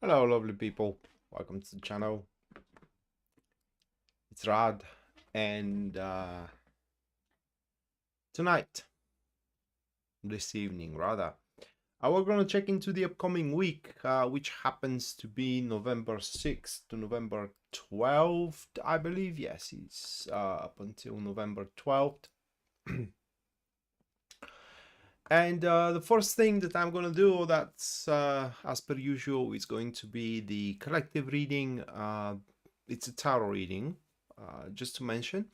Hello, lovely people. Welcome to the channel. It's Rad, and tonight, this evening, rather, we're gonna check into the upcoming week, which happens to be November 6th to November 12th, I believe. Yes, it's up until November 12th. And the first thing that I'm gonna do, that's as per usual, is going to be the collective reading. It's a tarot reading, just to mention.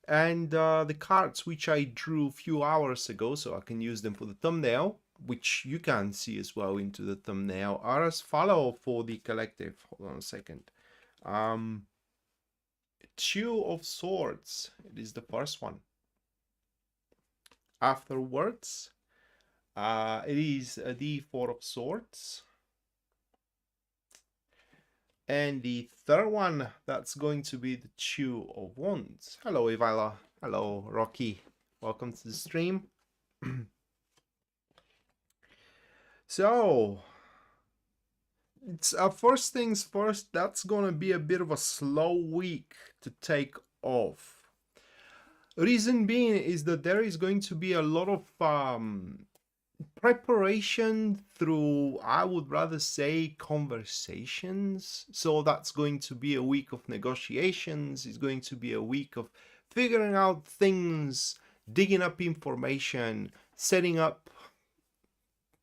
And the cards which I drew a few hours ago, so I can use them for the thumbnail, which you can see as well into the thumbnail, are as follow for the collective. Hold on a second. Two of Swords, it is the first one. Afterwards, it is the Four of Swords. And the third one, that's going to be the Two of Wands. Hello, Ivala. Hello, Rocky. Welcome to the stream. So, it's first things first, that's gonna be a bit of a slow week to take off. Reason being is that there is going to be a lot of preparation through, I would rather say, conversations. So that's going to be a week of negotiations. It's going to be a week of figuring out things, digging up information, setting up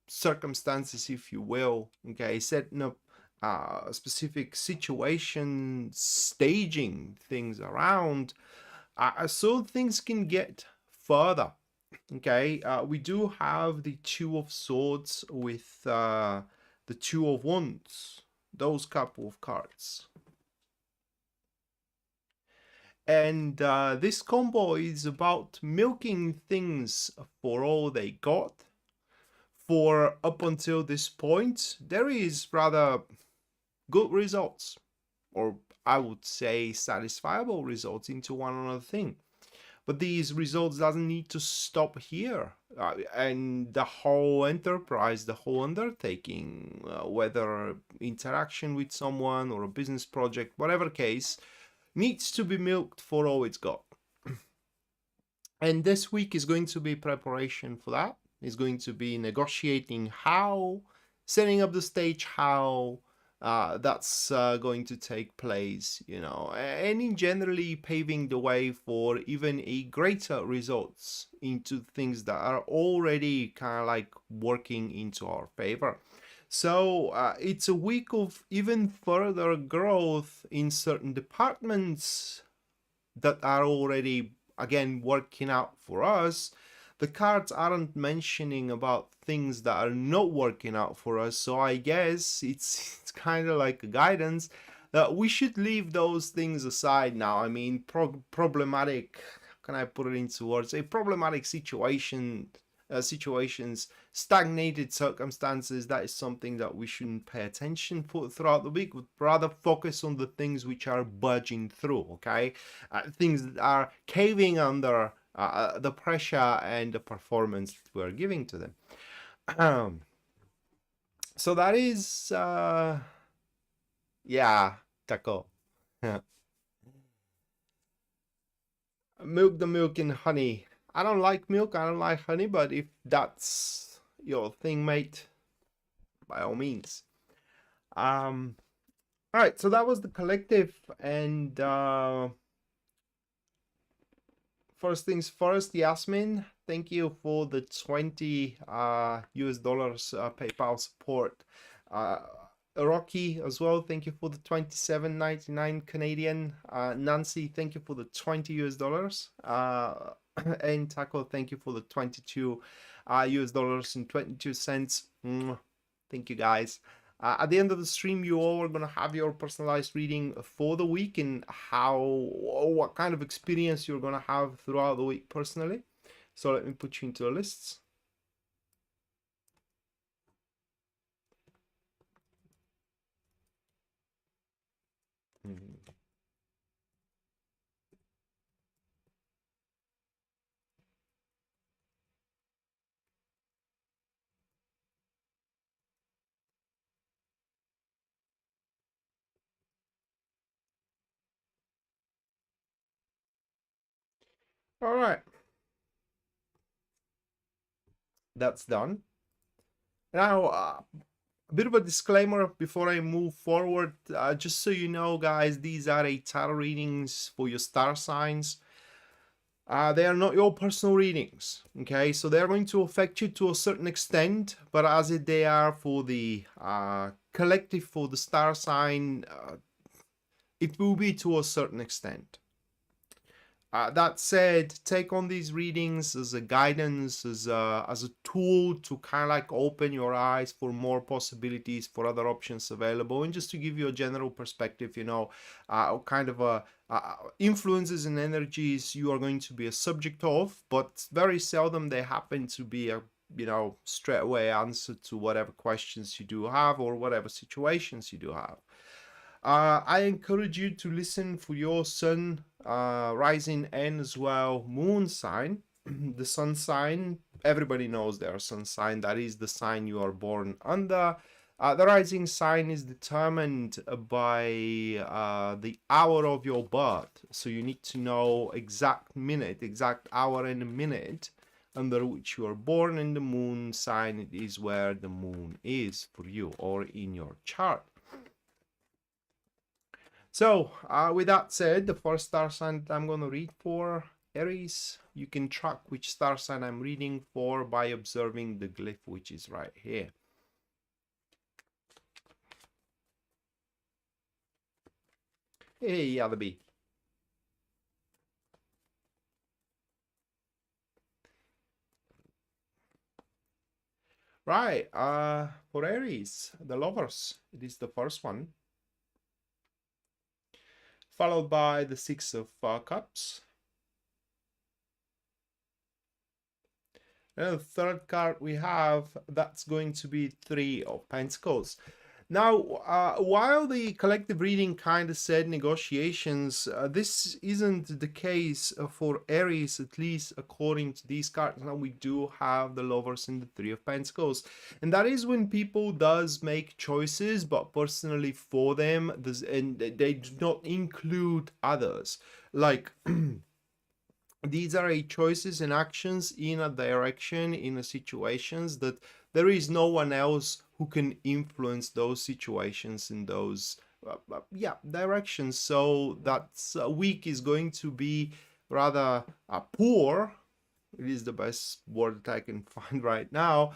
circumstances, if you will, okay, setting up a specific situation, staging things around, so things can get further. Okay, we do have the Two of Swords with the Two of Wands, those couple of cards. And this combo is about milking things for all they got. For up until this point, there is rather good results, or I would say satisfiable results into one another thing. But these results doesn't need to stop here. And the whole enterprise, the whole undertaking, whether interaction with someone or a business project, whatever case, needs to be milked for all it's got. And this week is going to be preparation for that. Is going to be negotiating how, setting up the stage how that's going to take place, you know, and in generally paving the way for even a greater results into things that are already kind of like working into our favor. So it's a week of even further growth in certain departments that are already, again, working out for us. The cards aren't mentioning about things that are not working out for us, so I guess it's kind of like a guidance that we should leave those things aside now. I mean, problematic, can I put it into words, a problematic situations, stagnated circumstances, that is something that we shouldn't pay attention for throughout the week, but rather focus on the things which are budging through, okay? Things that are caving under the pressure and the performance that we're giving to them. So that is, yeah, Taco. Milk the milk and honey. I don't like milk, I don't like honey, but if that's your thing, mate, by all means. All right, so that was the collective, and first things first, Yasmin, thank you for the 20 US dollars PayPal support. Rocky as well, thank you for the 27.99 Canadian. Nancy, thank you for the 20 US dollars. And Taco, thank you for the 22 US dollars and 22 cents. Thank you, guys. At the end of the stream, you all are going to have your personalized reading for the week and what kind of experience you're going to have throughout the week personally. So let me put you into the lists. All right, that's done. Now, a bit of a disclaimer before I move forward. Just so you know, guys, these are a tarot readings for your star signs. They are not your personal readings, okay? So they're going to affect you to a certain extent, but as they are for the collective, for the star sign, it will be to a certain extent. That said, take on these readings as a guidance, as a tool to kind of like open your eyes for more possibilities, for other options available, and just to give you a general perspective, you know, kind of influences and energies you are going to be a subject of, but very seldom they happen to be a, you know, straight away answer to whatever questions you do have or whatever situations you do have. I encourage you to listen for your sun, rising, and as well moon sign. The sun sign, everybody knows their sun sign. That is the sign you are born under. The rising sign is determined by the hour of your birth. So you need to know exact minute, exact hour and minute under which you are born, and the moon sign is where the moon is for you or in your chart. So, with that said, the first star sign that I'm going to read for Aries, you can track which star sign I'm reading for by observing the glyph, which is right here. Hey, other bee. Right, for Aries, the lovers, it is the first one, followed by the Six of Cups. And the third card we have, that's going to be Three of Pentacles. Now, while the collective reading kind of said negotiations, this isn't the case for Aries, at least according to these cards. Now, we do have the lovers in the Three of Pentacles. And that is when people does make choices, but personally for them, and they do not include others. Like... these are a choices and actions in a direction, in a situations that there is no one else who can influence those situations in those directions. So that week is going to be rather poor. It is the best word that I can find right now.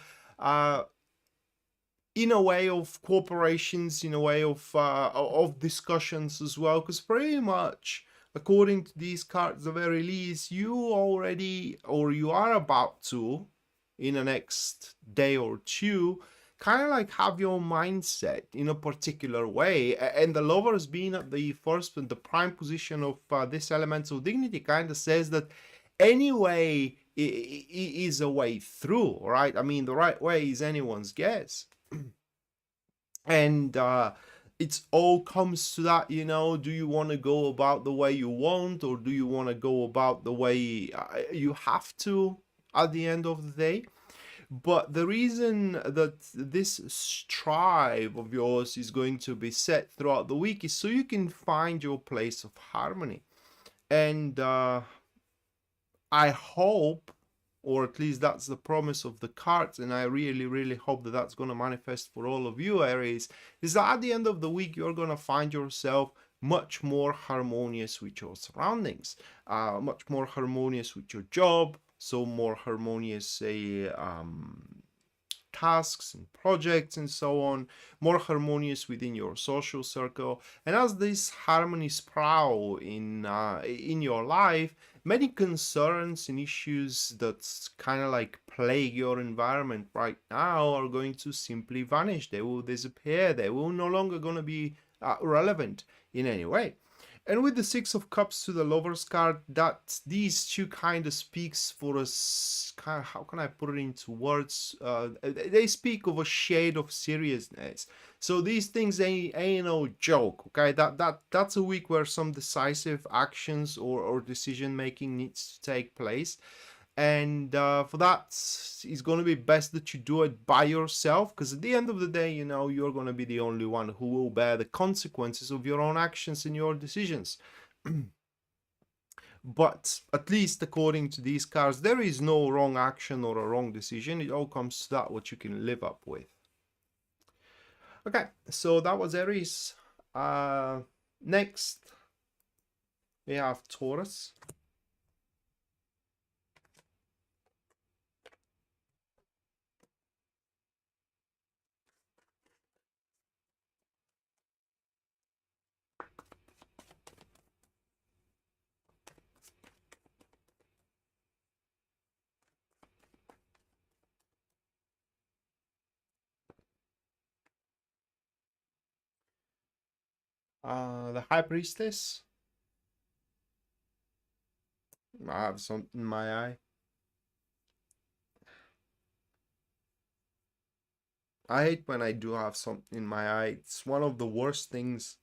In a way of cooperations, in a way of discussions as well, because pretty much according to these cards, the very least, you already, or you are about to, in the next day or two, kind of like have your mindset in a particular way. And the lovers being at the first and the prime position of this elemental dignity kind of says that anyway is a way through, right? I mean, the right way is anyone's guess. And it's all comes to that, you know, do you want to go about the way you want, or do you want to go about the way you have to at the end of the day? But the reason that this strive of yours is going to be set throughout the week is so you can find your place of harmony. And I hope, or at least that's the promise of the cards, and I really, really hope that that's going to manifest for all of you, Aries, is that at the end of the week, you're going to find yourself much more harmonious with your surroundings, much more harmonious with your job, so more harmonious, tasks and projects and so on, more harmonious within your social circle. And as this harmony sprout in your life, many concerns and issues that kind of like plague your environment right now are going to simply vanish. They will disappear. They will no longer going to be relevant in any way. And with the Six of Cups to the Lovers card, that these two kind of speaks for us, kind of, how can I put it into words? They speak of a shade of seriousness. So these things ain't no joke, okay? That's a week where some decisive actions or decision making needs to take place. And for that, it's going to be best that you do it by yourself, because at the end of the day, you know, you're going to be the only one who will bear the consequences of your own actions and your decisions. But at least according to these cards, there is no wrong action or a wrong decision. It all comes to that what you can live up with. Okay, so that was Aries. Next, we have Taurus. The High Priestess. I have something in my eye. I hate when I do have something in my eye. It's one of the worst things.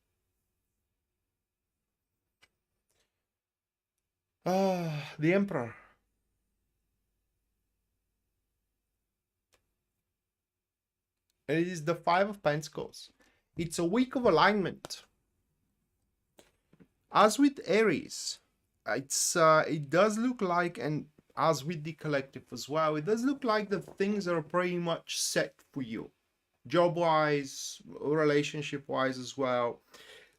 The Emperor. It is the Five of Pentacles. It's a week of alignment. As with Aries, it does look like, and as with the collective as well, it does look like the things are pretty much set for you, job-wise, relationship-wise as well.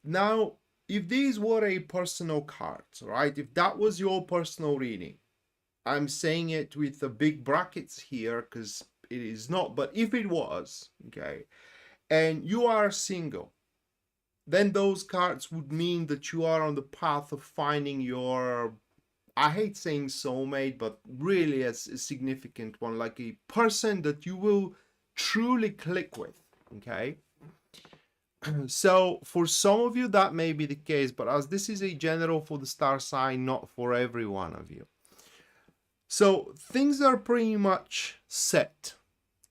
Now, if these were a personal card, right? If that was your personal reading, I'm saying it with the big brackets here because it is not, but if it was, okay, and you are single, then those cards would mean that you are on the path of finding your, I hate saying soulmate, but really a significant one, like a person that you will truly click with, okay? So for some of you, that may be the case, but as this is a general for the star sign, not for every one of you. So things are pretty much set.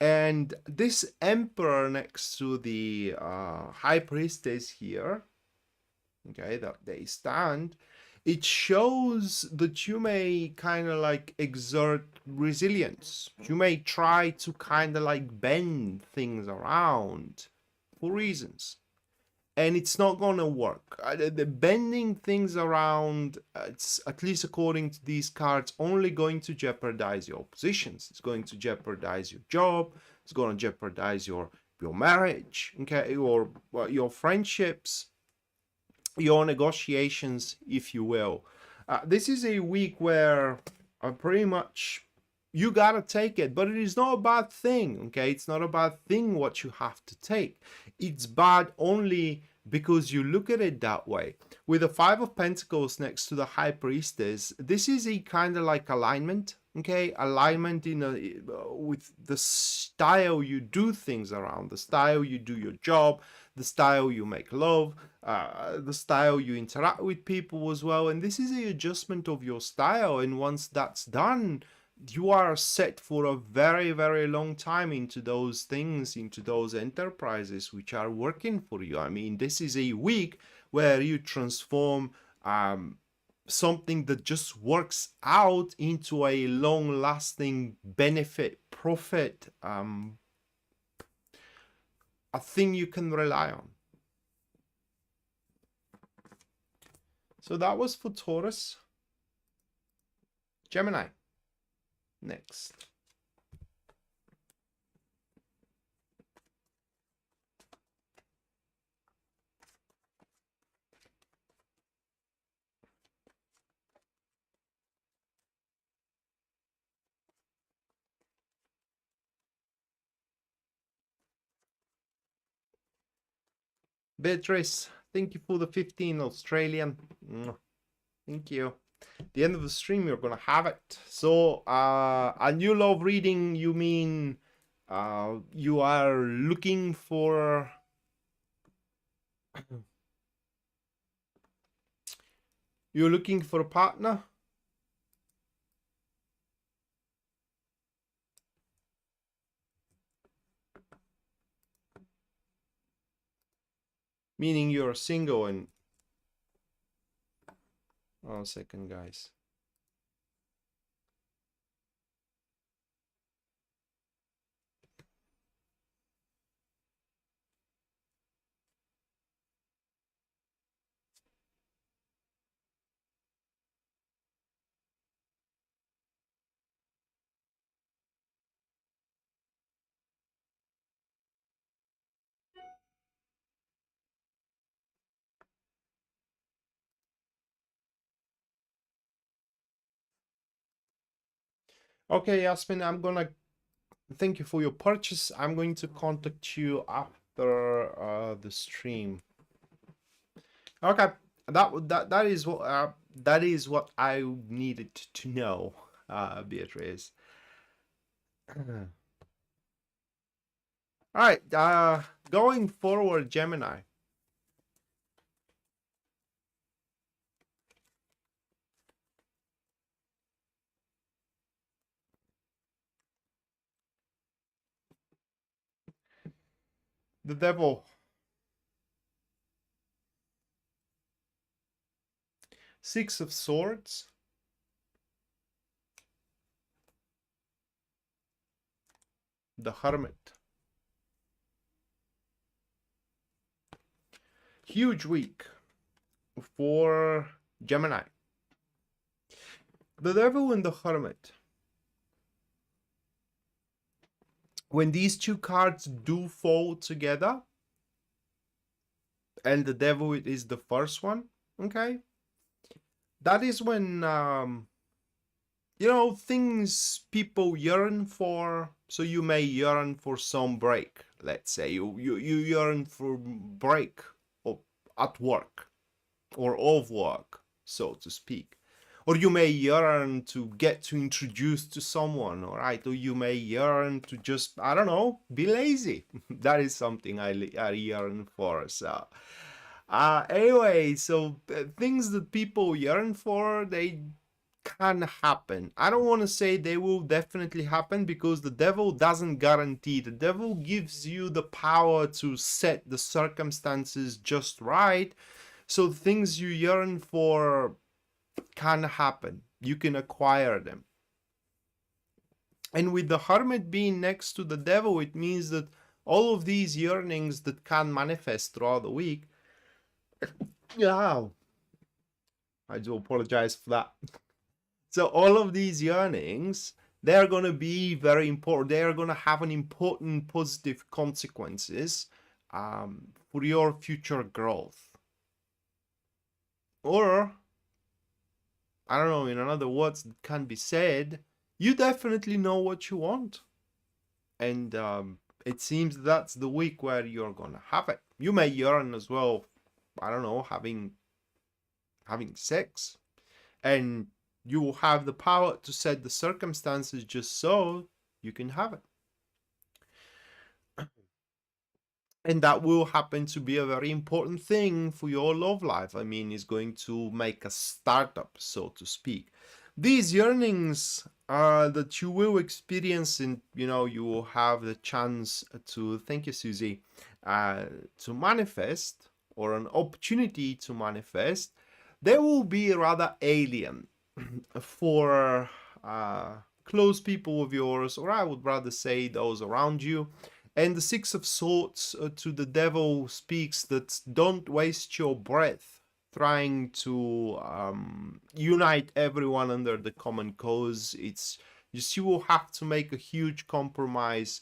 And this Emperor next to the High Priestess here, okay, that they stand, it shows that you may kind of like exert resilience. You may try to kind of like bend things around for reasons. And it's not going to work. The bending things around, it's at least according to these cards, only going to jeopardize your positions. It's going to jeopardize your job. It's going to jeopardize your marriage, okay, or your friendships, your negotiations, if you will. This is a week where pretty much you gotta take it, but it is not a bad thing, okay? It's not a bad thing what you have to take. It's bad only because you look at it that way. With the Five of Pentacles next to the High Priestess, this is a kind of like alignment, okay? Alignment in with the style you do things around, the style you do your job, the style you make love, the style you interact with people as well. And this is a adjustment of your style. And once that's done, you are set for a very, very long time into those things, into those enterprises which are working for you. I mean, this is a week where you transform something that just works out into a long-lasting benefit, profit, a thing you can rely on. So that was for Taurus. Gemini. Next. Beatrice, thank you for the 15 Australian. Thank you. The end of the stream, you're gonna have it. So a new love reading, you mean you are looking for you're looking for a partner? Meaning you're single and oh, second, guys. Okay, Yasmin, I'm gonna thank you for your purchase. I'm going to contact you after the stream. Okay, that is what I needed to know, Beatrice. All right, going forward, Gemini. The Devil, Six of Swords, the Hermit. Huge week for Gemini. The Devil and the Hermit. When these two cards do fall together, and the Devil is the first one, okay? That is when you know, things people yearn for. So you may yearn for some break. Let's say you yearn for break at work or of work, so to speak. Or you may yearn to get to introduce to someone, all right? Or you may yearn to just, I don't know, be lazy. That is something I yearn for. So, anyway, so things that people yearn for, they can happen. I don't want to say they will definitely happen because the devil doesn't guarantee. The devil gives you the power to set the circumstances just right. So things you yearn for can happen. You can acquire them. And with the hermit being next to the devil, it means that all of these yearnings that can manifest throughout the week. Yeah, I do apologize for that. So all of these yearnings, they're going to be very important. They are going to have an important positive consequences for your future growth. Or, I don't know, in other words that can be said, you definitely know what you want. And it seems that's the week where you're going to have it. You may yearn as well, I don't know, having sex. And you will have the power to set the circumstances just so you can have it. And that will happen to be a very important thing for your love life. I mean, it's going to make a startup, so to speak. These yearnings that you will experience, and you know, you will have the chance to, thank you, Susie, to manifest, or an opportunity to manifest, they will be rather alien for close people of yours, or I would rather say those around you. And the Six of Swords to the devil speaks that don't waste your breath trying to unite everyone under the common cause. It's just you will have to make a huge compromise,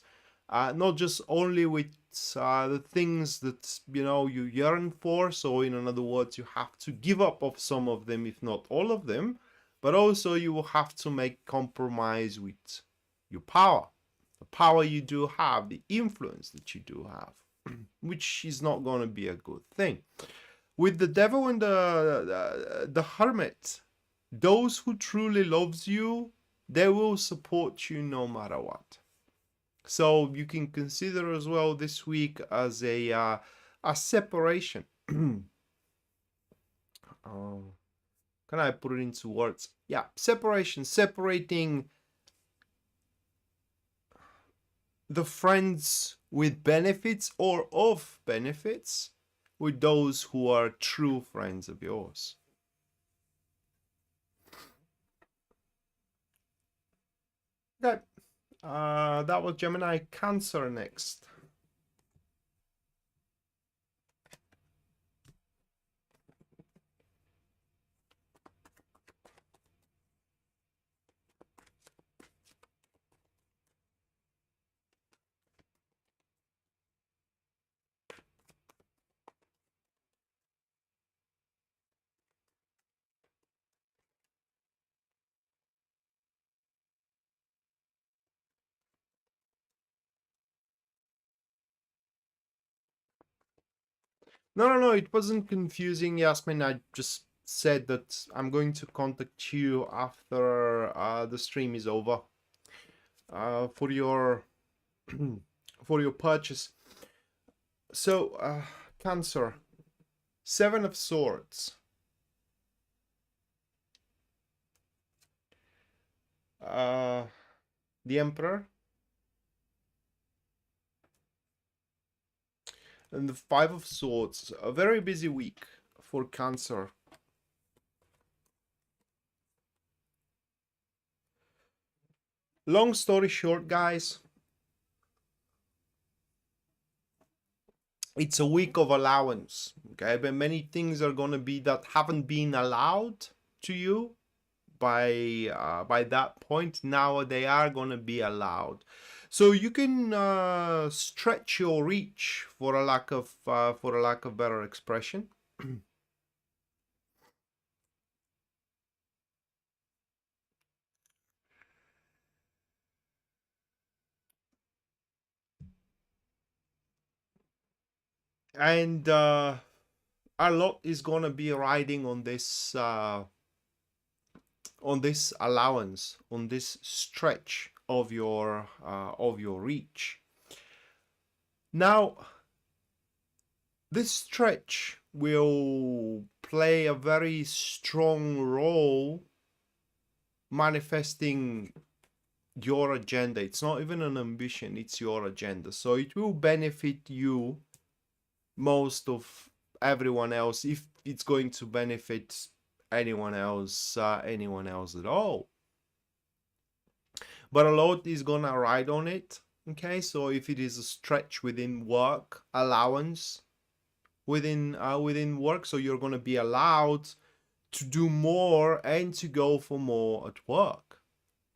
not just only with the things that you know you yearn for. So in other words, you have to give up of some of them, if not all of them, but also you will have to make compromise with your power. The power you do have, the influence that you do have, which is not going to be a good thing. With the devil and the hermit, those who truly loves you, they will support you no matter what. So you can consider as well this week as a separation. Can I put it into words? Yeah, separation, separating the friends with benefits or of benefits with those who are true friends of yours. Okay, that was Gemini. Cancer next. No, it wasn't confusing, Yasmin. I just said that I'm going to contact you after the stream is over for your for your purchase. So, Cancer, Seven of Swords. The Emperor and the Five of Swords. A very busy week for Cancer. Long story short, guys, it's a week of allowance. Okay, but many things are gonna be that haven't been allowed to you by that point. Now they are gonna be allowed, so you can stretch your reach, for a lack of better expression. And a lot is gonna be riding on this allowance, on this stretch of your reach. Now, this stretch will play a very strong role manifesting your agenda. It's not even an ambition, it's your agenda. So it will benefit you most of everyone else, if it's going to benefit anyone else at all. But a lot is gonna ride on it. Okay, so if it is a stretch within work, allowance within work, so you're gonna be allowed to do more and to go for more at work.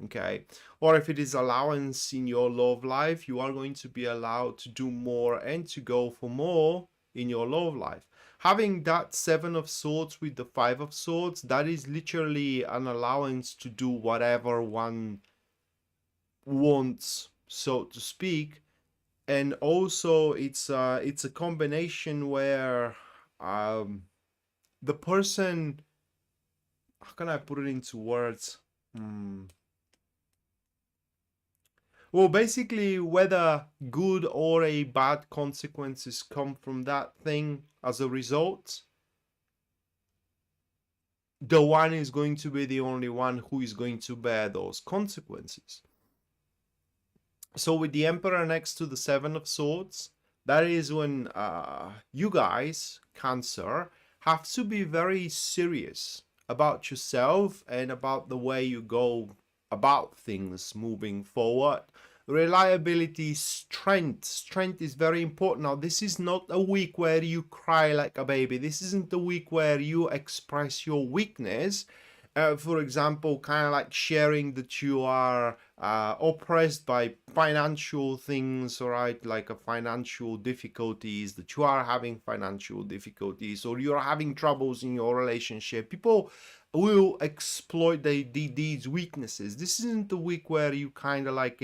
Okay, or if it is allowance in your love life, you are going to be allowed to do more and to go for more in your love life. Having that Seven of Swords with the Five of Swords, that is literally an allowance to do whatever one wants, so to speak. And also it's a combination where the person, how can I put it into words? Well, basically, whether good or a bad consequences come from that thing as a result, the one is going to be the only one who is going to bear those consequences. So with the Emperor next to the Seven of Swords, that is when you guys, Cancer, have to be very serious about yourself and about the way you go about things moving forward. Reliability, strength is very important. Now, this is not a week where you cry like a baby. This isn't the week where you express your weakness. For example, kind of like sharing that you are oppressed by financial things, right? Like a financial difficulties, that you are having financial difficulties, or you're having troubles in your relationship. People will exploit these weaknesses. This isn't the week where you kind of like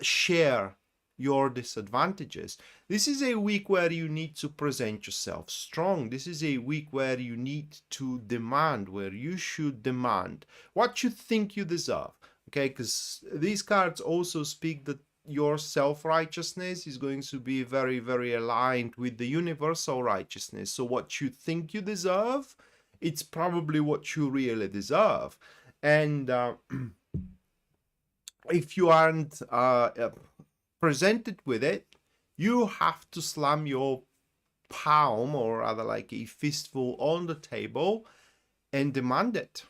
share your disadvantages. This is a week where you need to present yourself strong. This is a week where you need to demand, where you should demand what you think you deserve. Okay, because these cards also speak that your self-righteousness is going to be very, very aligned with the universal righteousness. So what you think you deserve, it's probably what you really deserve. And if you aren't presented with it, you have to slam your palm, or rather like a fistful, on the table and demand it.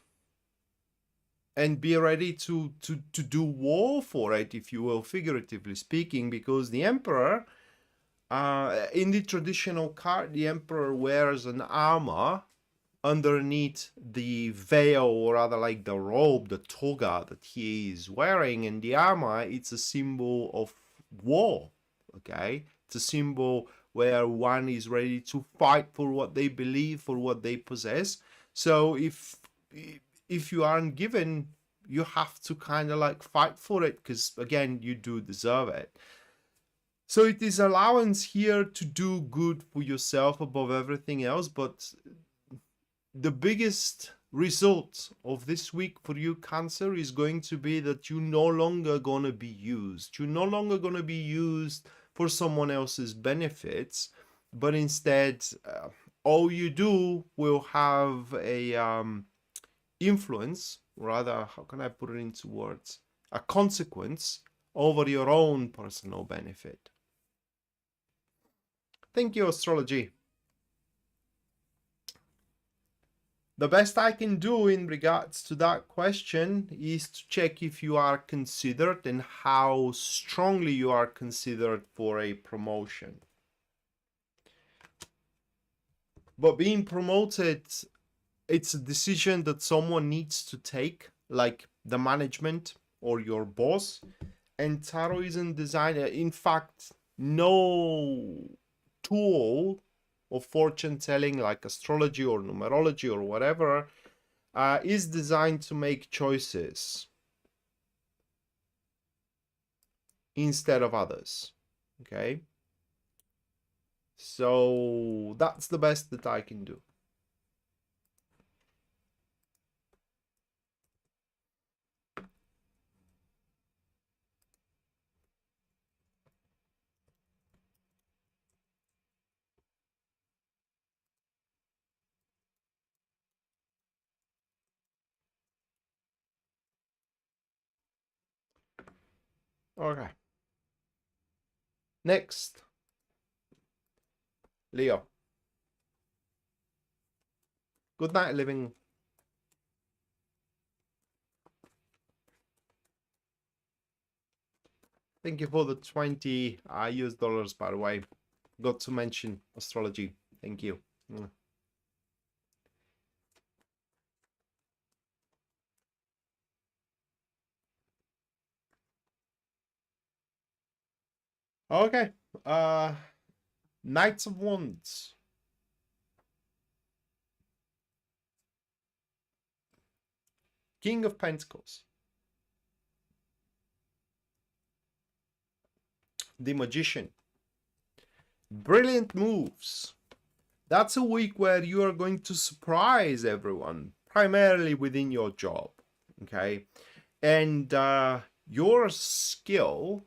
And be ready to do war for it, if you will, figuratively speaking, because the Emperor, in the traditional card, the Emperor wears an armor underneath the veil, or rather like the robe, the toga that he is wearing. And the armor, it's a symbol of war. Okay, it's a symbol where one is ready to fight for what they believe, for what they possess. So if you aren't given, you have to kind of like fight for it, because again, you do deserve it. So it is allowance here to do good for yourself above everything else, but the biggest result of this week for you, Cancer, is going to be that you're no longer going to be used. You're no longer going to be used for someone else's benefits, but instead, all you do will have a influence, rather, how can I put it into words? A consequence over your own personal benefit. Thank you, astrology. The best I can do in regards to that question is to check if you are considered and how strongly you are considered for a promotion. But being promoted, it's a decision that someone needs to take, like the management or your boss. And tarot isn't designed, in fact, no tool of fortune telling like astrology or numerology or whatever is designed to make choices instead of others. Okay, so that's the best that I can do. Okay, next, Leo. Good night, living. Thank you for the 20 US dollars, by the way. Got to mention astrology. Thank you. Okay. Knights of Wands. King of Pentacles. The Magician. Brilliant moves. That's a week where you are going to surprise everyone, primarily within your job. Okay. And your skill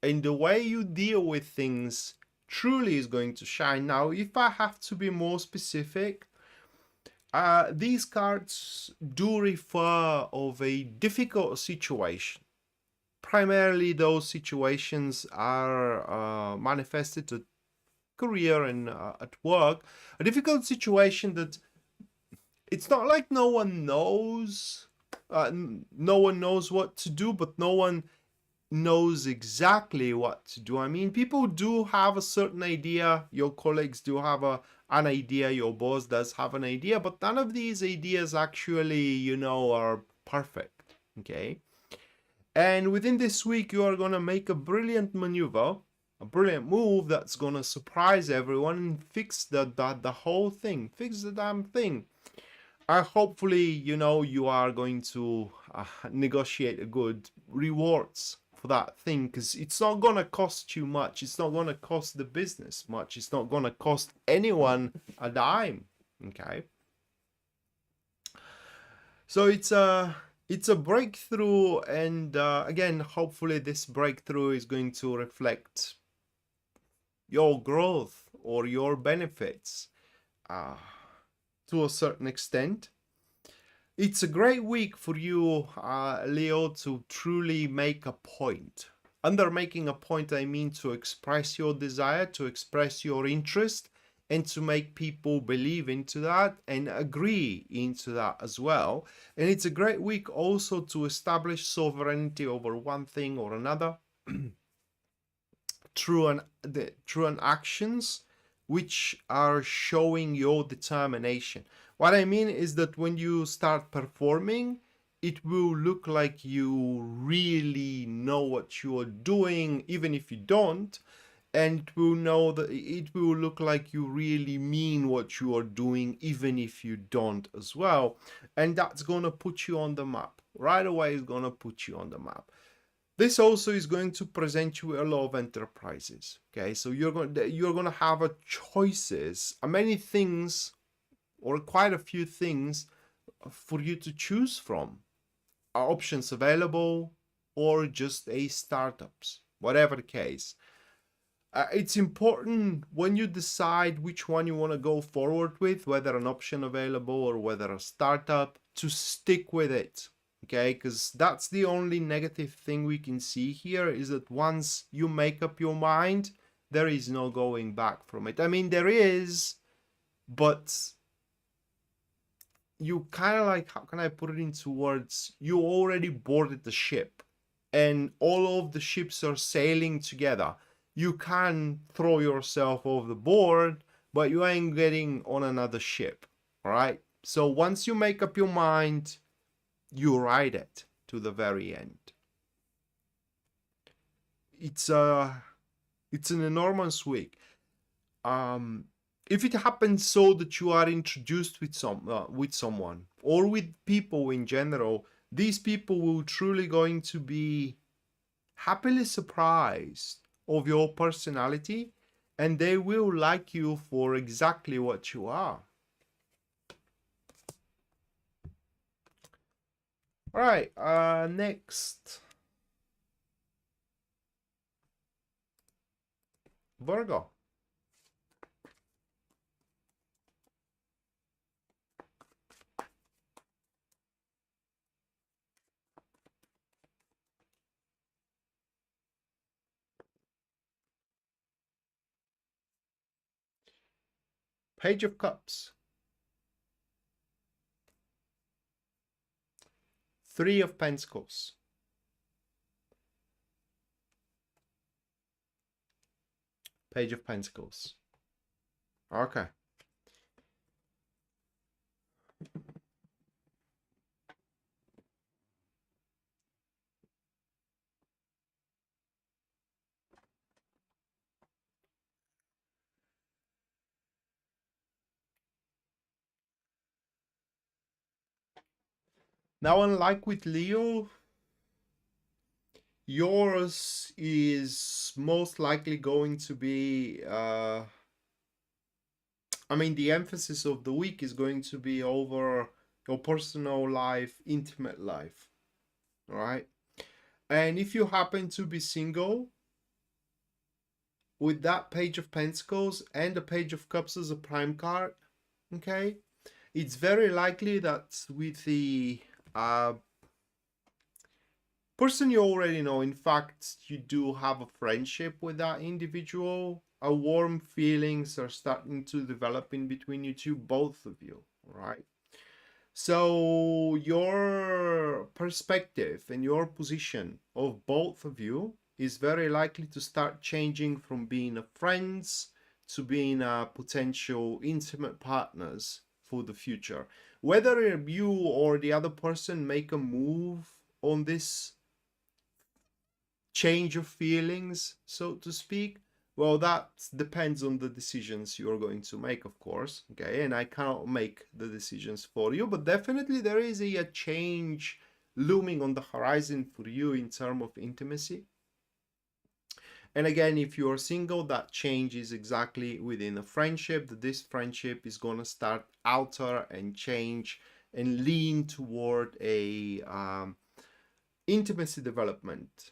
and the way you deal with things truly is going to shine. Now, if I have to be more specific, these cards do refer of a difficult situation. Primarily, those situations are manifested at career and at work. A difficult situation that it's not like no one knows. No one knows what to do, but no one knows exactly what to do. I mean, people do have a certain idea. Your colleagues do have an idea. Your boss does have an idea, but none of these ideas actually, are perfect. Okay. And within this week, you are going to make a brilliant maneuver, a brilliant move that's going to surprise everyone and fix the whole thing, fix the damn thing. Hopefully, you are going to negotiate a good rewards for that thing, because it's not going to cost you much. It's not going to cost the business much. It's not going to cost anyone a dime. Okay. So it's a breakthrough, and again, hopefully this breakthrough is going to reflect your growth or your benefits to a certain extent. It's a great week for you, Leo, to truly make a point. Under making a point, I mean to express your desire, to express your interest, and to make people believe into that and agree into that as well. And it's a great week also to establish sovereignty over one thing or another through an actions which are showing your determination. What I mean is that when you start performing, it will look like you really know what you are doing, even if you don't. And it will look like you really mean what you are doing, even if you don't as well. And that's going to put you on the map. Right away, it's going to put you on the map. This also is going to present you a lot of enterprises. Okay, so you're going to have a choices, many things, or quite a few things for you to choose from. Options available, or just a startups, whatever the case. It's important when you decide which one you want to go forward with, whether an option available or whether a startup, to stick with it. Okay, because that's the only negative thing we can see here, is that once you make up your mind, there is no going back from it. I mean, there is, but you kind of like, how can I put it into words? You already boarded the ship and all of the ships are sailing together. You can throw yourself off the board, but you ain't getting on another ship. All right. So once you make up your mind, you ride it to the very end. It's an enormous week. If it happens so that you are introduced with someone or with people in general, these people will truly going to be happily surprised of your personality, and they will like you for exactly what you are. All right, next, Virgo. Page of Cups. Three of Pentacles. Page of Pentacles. Okay. Now, unlike with Leo, yours is most likely going to be, I mean, the emphasis of the week is going to be over your personal life, intimate life, all right? And if you happen to be single, with that Page of Pentacles and the Page of Cups as a prime card, okay, it's very likely that with the person you already know, in fact, you do have a friendship with that individual, a warm feelings are starting to develop in between you two, both of you, right? So your perspective and your position of both of you is very likely to start changing from being a friends to being a potential intimate partners for the future. Whether you or the other person make a move on this change of feelings, so to speak, well, that depends on the decisions you're going to make, of course, okay? And I cannot make the decisions for you, but definitely there is a change looming on the horizon for you in terms of intimacy. And again, if you're single, that change is exactly within a friendship, that this friendship is going to start alter and change and lean toward a intimacy development.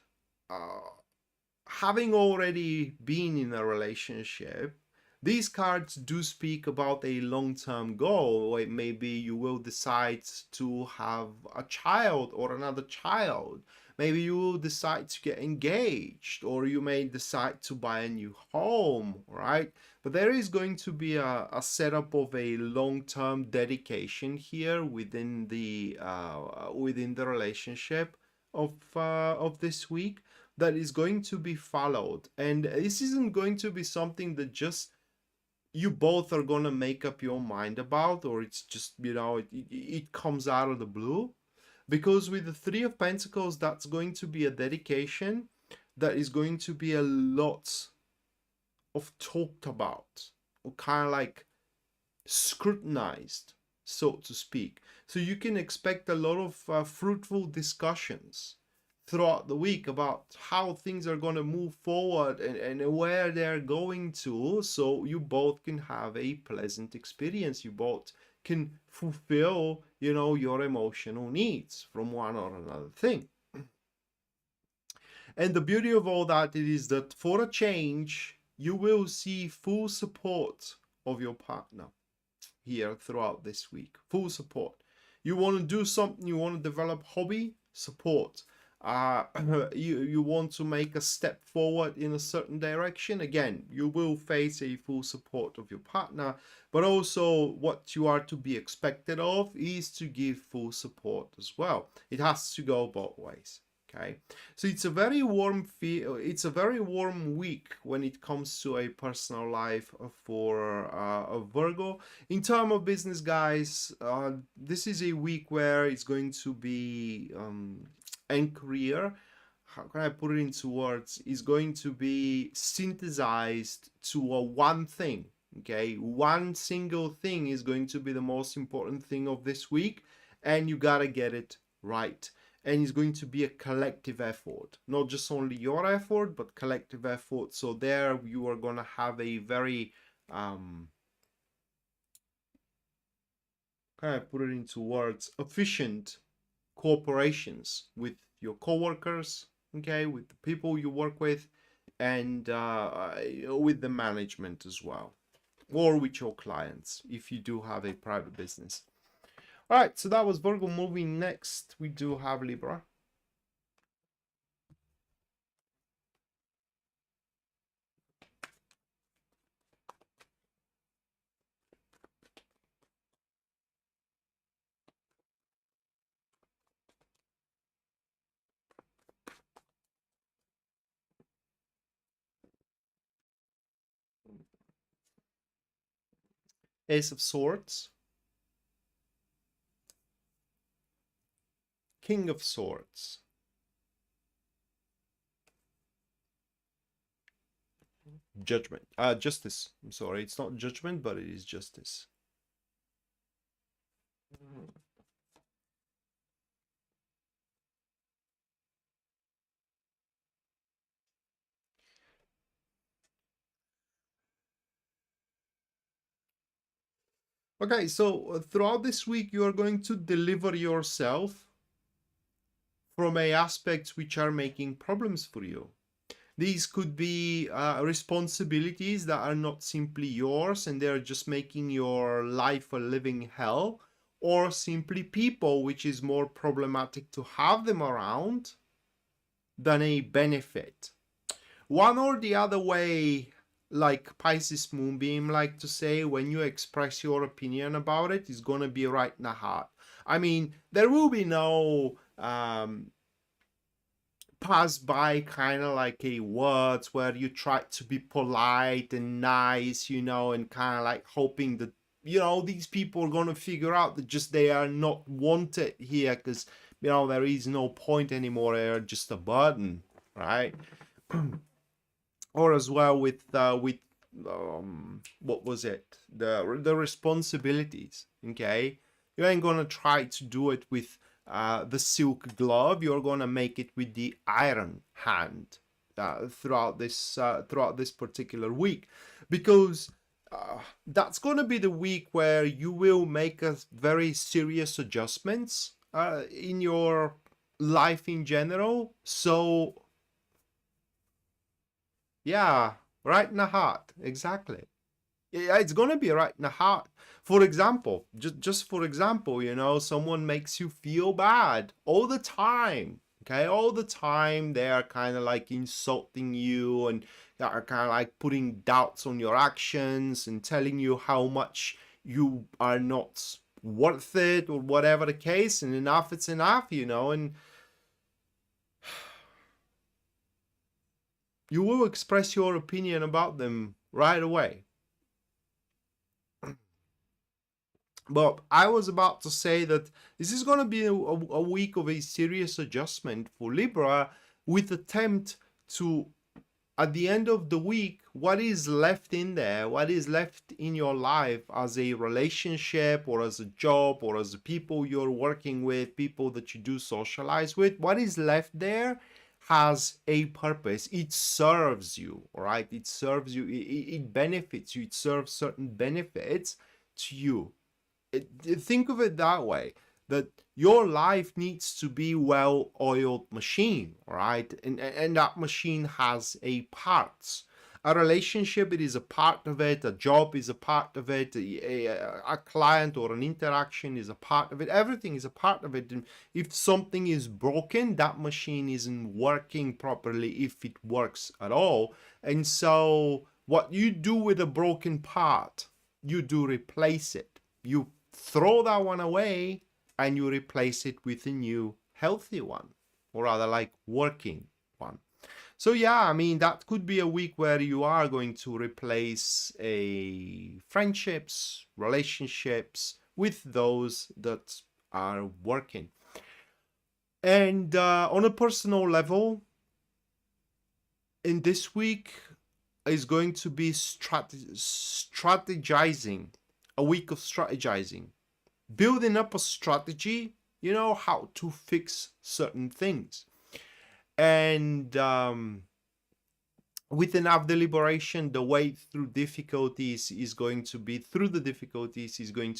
Having already been in a relationship, these cards do speak about a long-term goal. Or maybe you will decide to have a child or another child. Maybe you will decide to get engaged, or you may decide to buy a new home, right? But there is going to be a setup of a long-term dedication here within the relationship of this week, that is going to be followed. And this isn't going to be something that just you both are going to make up your mind about, or it's just, you know, it comes out of the blue. Because with the Three of Pentacles, that's going to be a dedication that is going to be a lot of talked about, or kind of like scrutinized, so to speak. So you can expect a lot of fruitful discussions throughout the week about how things are going to move forward and where they're going to, so you both can have a pleasant experience. You both can fulfill, you know, your emotional needs from one or another thing. And the beauty of all that is that for a change, you will see full support of your partner here throughout this week. Full support. You want to do something, you want to develop hobby, support. You want to make a step forward in a certain direction, again, you will face a full support of your partner, but also what you are to be expected of is to give full support as well. It has to go both ways. Okay, so it's a very warm it's a very warm week when it comes to a personal life for a Virgo. In terms of business, guys, this is a week where it's going to be and career, how can I put it into words, is going to be synthesized to a one thing. Okay, one single thing is going to be the most important thing of this week, and you gotta get it right. And it's going to be a collective effort, not just only your effort, but collective effort. So there you are going to have a very, can I put it into words, efficient cooperations with your coworkers, okay, with the people you work with, and with the management as well, or with your clients if you do have a private business. All right, so that was Virgo. Moving next, we do have Libra. Ace of Swords, King of Swords, Judgment, Justice. I'm sorry, it's not Judgment, but it is Justice. Okay, so throughout this week, you are going to deliver yourself from aspects which are making problems for you. These could be responsibilities that are not simply yours and they're just making your life a living hell, or simply people which is more problematic to have them around than a benefit. One or the other way, like Pisces Moonbeam like to say, when you express your opinion about it, is going to be right in the heart. I mean, there will be no pass by kind of like a words where you try to be polite and nice, you know, and kind of like hoping that, you know, these people are going to figure out that just they are not wanted here because, you know, there is no point anymore. They're just a burden, right? Or as well with what was it, the responsibilities. Okay, you ain't gonna try to do it with the silk glove. You're gonna make it with the iron hand throughout this particular week, because that's gonna be the week where you will make a very serious adjustments in your life in general. So yeah, right in the heart, exactly. Yeah, it's gonna be right in the heart. For example, just for example, you know, someone makes you feel bad all the time. Okay, all the time they are kind of like insulting you and are kind of like putting doubts on your actions and telling you how much you are not worth it or whatever the case, and enough it's enough, you know, and you will express your opinion about them right away. But I was about to say that this is going to be a week of a serious adjustment for Libra, with attempt to at the end of the week, what is left in there, what is left in your life as a relationship or as a job or as people you're working with, people that you do socialize with, what is left there has a purpose. It serves you, all right? It serves you, it benefits you, it serves certain benefits to you. Think of it that way, that your life needs to be well-oiled machine, right? And that machine has a parts. A relationship, it is a part of it. A job is a part of it. A client or an interaction is a part of it. Everything is a part of it. And if something is broken, that machine isn't working properly, if it works at all. And so what you do with a broken part, you do replace it. You throw that one away and you replace it with a new healthy one, or rather like working one. So yeah, I mean, that could be a week where you are going to replace friendships, relationships with those that are working. And on a personal level, in this week is going to be strategizing, a week of strategizing, building up a strategy, you know, how to fix certain things. And with enough deliberation, the way through the difficulties is going to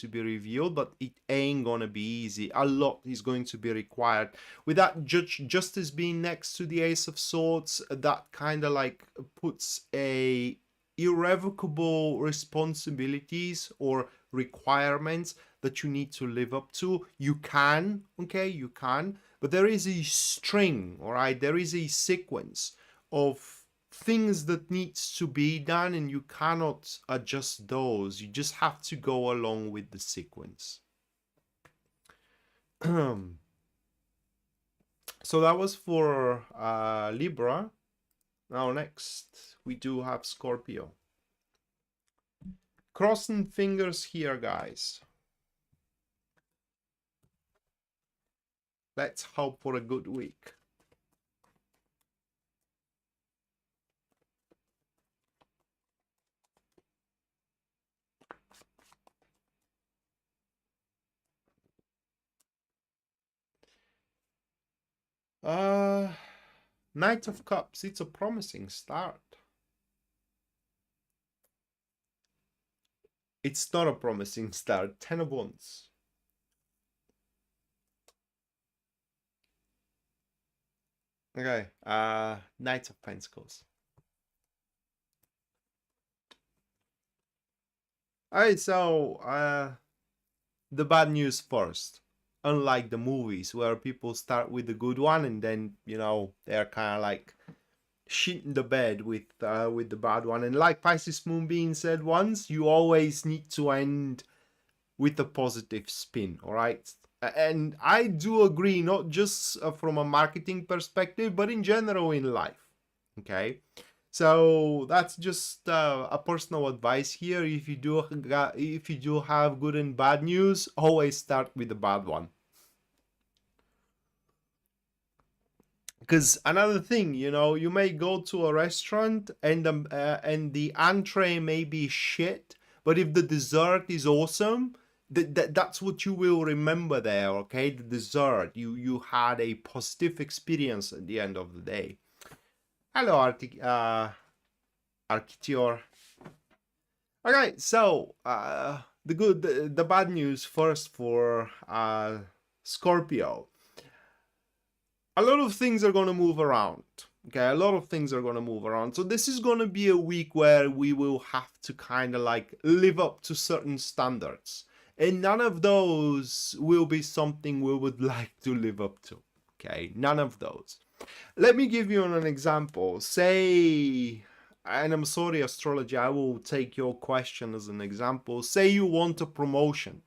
be revealed, but it ain't gonna be easy. A lot is going to be required. With that justice being next to the Ace of Swords, that kind of like puts a irrevocable responsibilities or requirements that you need to live up to. You can, okay, you can, but there is a string, all right? There is a sequence of things that needs to be done, and you cannot adjust those. You just have to go along with the sequence. So that was for Libra. Now next we do have Scorpio. Crossing fingers here, guys. Let's hope for a good week. Knight of Cups, it's a promising start. It's not a promising start. Ten of Wands. Okay, Knight of Pentacles. Alright, so the bad news first. Unlike the movies where people start with the good one and then, you know, they're kind of like shit in the bed with the bad one. And like Pisces Moonbeam said once, you always need to end with a positive spin, all right? And I do agree, not just from a marketing perspective, but in general in life, okay? So that's just a personal advice here. If you do have good and bad news, always start with the bad one. Because another thing, you know, you may go to a restaurant and the entree may be shit, but if the dessert is awesome, that's what you will remember there, okay? The dessert, you had a positive experience at the end of the day. Hello, Architior. Okay, so the bad news first for Scorpio. A lot of things are going to move around. Okay, a lot of things are going to move around. So this is going to be a week where we will have to kind of like live up to certain standards. And none of those will be something we would like to live up to. Okay, none of those. Let me give you an example. Say, and I'm sorry, astrology, I will take your question as an example. Say you want a promotion,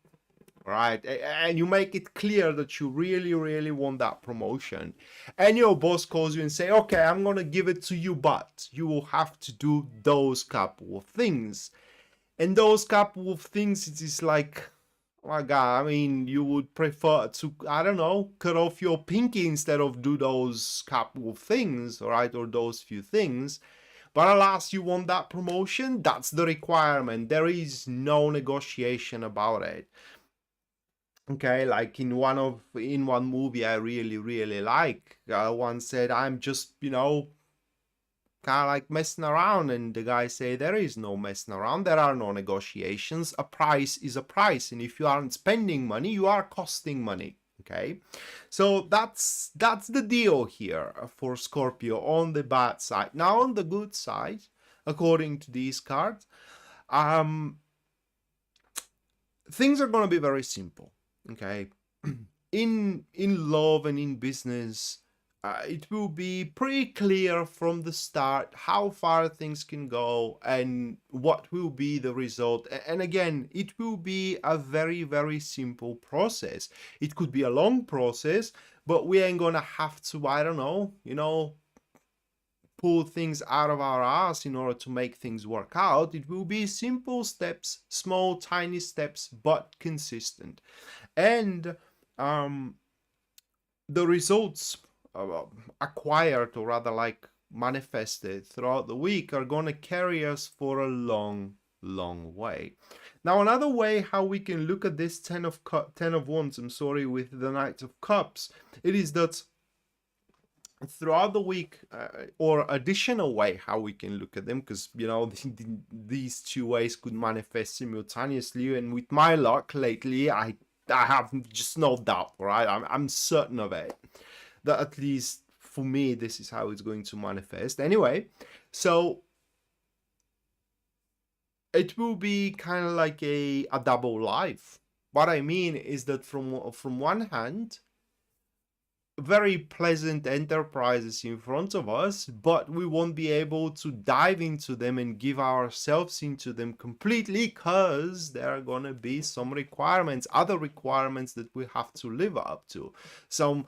right? And you make it clear that you really, really want that promotion. And your boss calls you and say, okay, I'm going to give it to you, but you will have to do those couple of things. And those couple of things, it is like, oh my God, I mean, you would prefer to, I don't know, cut off your pinky instead of do those couple of things, right? Or those few things. But alas, you want that promotion, that's the requirement. There is no negotiation about it. Okay, like in one movie I really like, one said, I'm just, you know, kind of like messing around, and the guy say, there is no messing around, there are no negotiations, a price is a price, and if you aren't spending money, you are costing money. Okay, so that's the deal here for Scorpio on the bad side. Now on the good side, according to these cards, things are going to be very simple. Okay, in love and in business, it will be pretty clear from the start how far things can go and what will be the result. And again, it will be a very simple process. It could be a long process, but we ain't gonna have to, I don't know, you know, pull things out of our ass in order to make things work out. It will be simple steps, small tiny steps, but consistent. And the results acquired, or rather like manifested throughout the week, are going to carry us for a long way. Now another way how we can look at this 10 of Wands, I'm sorry, with the Knight of Cups, it is that throughout the week, or additional way how we can look at them, because you know these two ways could manifest simultaneously, and with my luck lately, I have just no doubt, right? I'm certain of it, that at least for me this is how it's going to manifest anyway. So it will be kind of like a double life. What I mean is that from one hand, very pleasant enterprises in front of us, but we won't be able to dive into them and give ourselves into them completely, because there are going to be some requirements, other requirements that we have to live up to, some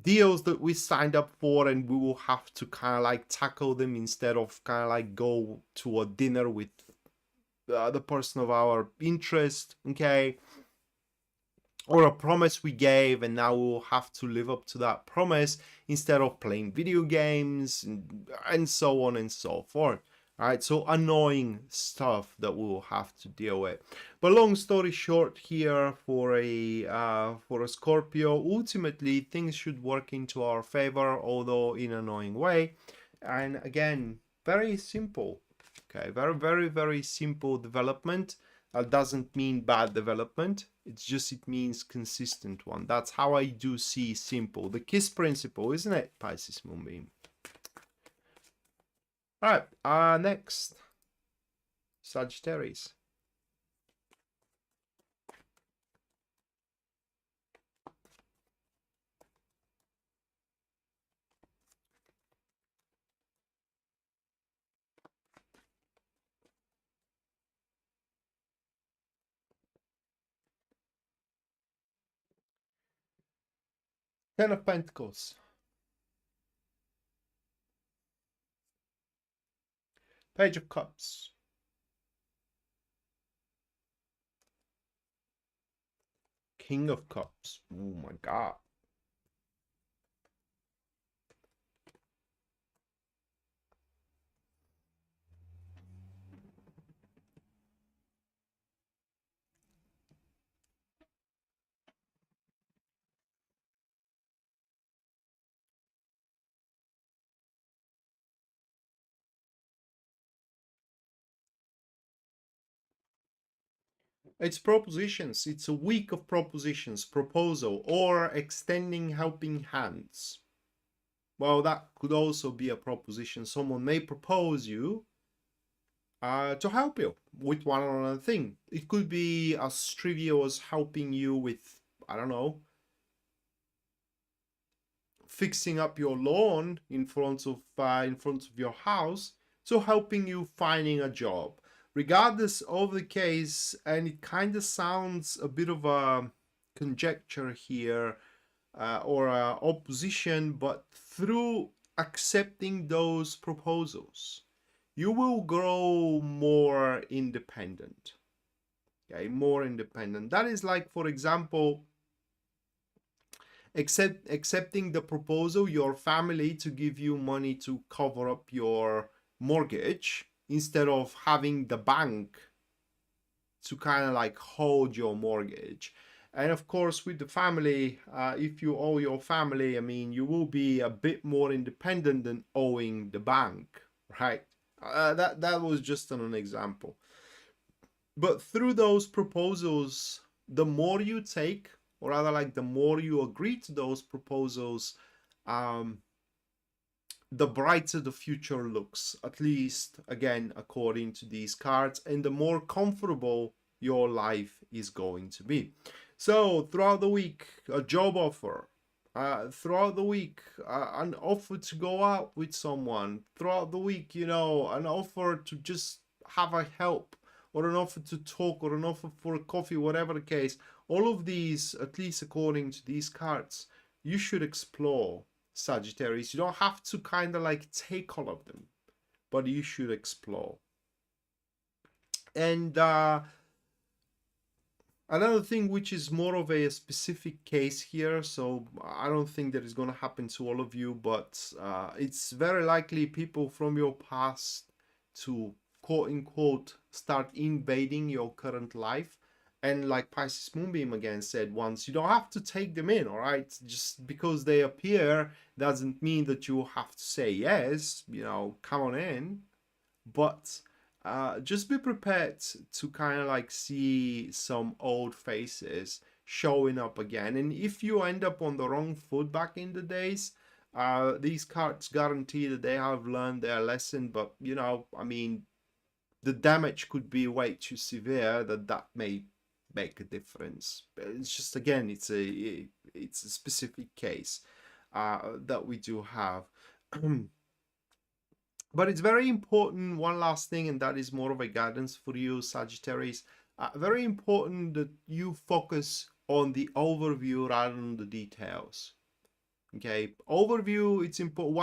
deals that we signed up for, and we will have to kind of like tackle them instead of kind of like go to a dinner with the person of our interest. Okay, or a promise we gave, and now we'll have to live up to that promise instead of playing video games, and so on and so forth. All right, so annoying stuff that we will have to deal with. But long story short, here for a Scorpio, ultimately things should work into our favor, although in an annoying way. And again, very simple. Okay, very simple development. That doesn't mean bad development. It's just, it means consistent one. That's how I do see simple. The KISS principle, isn't it, Pisces Moonbeam? All right, next, Sagittarius. Ten of Pentacles. Page of Cups. King of Cups. Oh my God. It's propositions. It's a week of propositions, proposal, or extending helping hands. Well, that could also be a proposition. Someone may propose you to help you with one or another thing. It could be as trivial as helping you with, I don't know, fixing up your lawn in front of your house, so helping you finding a job. Regardless of the case, and it kind of sounds a bit of a conjecture here, or a opposition, but through accepting those proposals, you will grow more independent. Okay, more independent. That is like, for example, accepting the proposal, your family, to give you money to cover up your mortgage instead of having the bank to kind of like hold your mortgage. And of course, with the family, if you owe your family, I mean, you will be a bit more independent than owing the bank, right? That was just an example. But through those proposals, the more you take, or rather, like the more you agree to those proposals, um, the brighter the future looks, at least again according to these cards, and the more comfortable your life is going to be. So throughout the week, a job offer, throughout the week, an offer to go out with someone, throughout the week, you know, an offer to just have a help, or an offer to talk, or an offer for a coffee, whatever the case. All of these, at least according to these cards, you should explore, Sagittarius. You don't have to kind of like take all of them, but you should explore. And another thing, which is more of a specific case here, so I don't think that is going to happen to all of you, but it's very likely people from your past to quote unquote start invading your current life. And like Pisces Moonbeam again said once, you don't have to take them in, all right? Just because they appear doesn't mean that you have to say yes, you know, come on in. But just be prepared to kind of like see some old faces showing up again. And if you end up on the wrong foot back in the days, these cards guarantee that they have learned their lesson. But, you know, I mean, the damage could be way too severe that may make a difference. It's just, again, it's a specific case that we do have. But it's very important, one last thing, and that is more of a guidance for you, Sagittarius. Very important that you focus on the overview rather than the details. Okay, overview, it's important.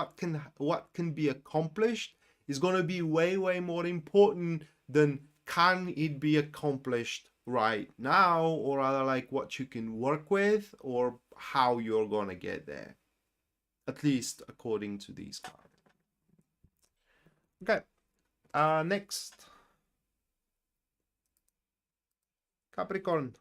What can be accomplished is going to be way more important than can it be accomplished right now, or rather like what you can work with or how you're going to get there, at least according to these cards. Okay, next, Capricorn.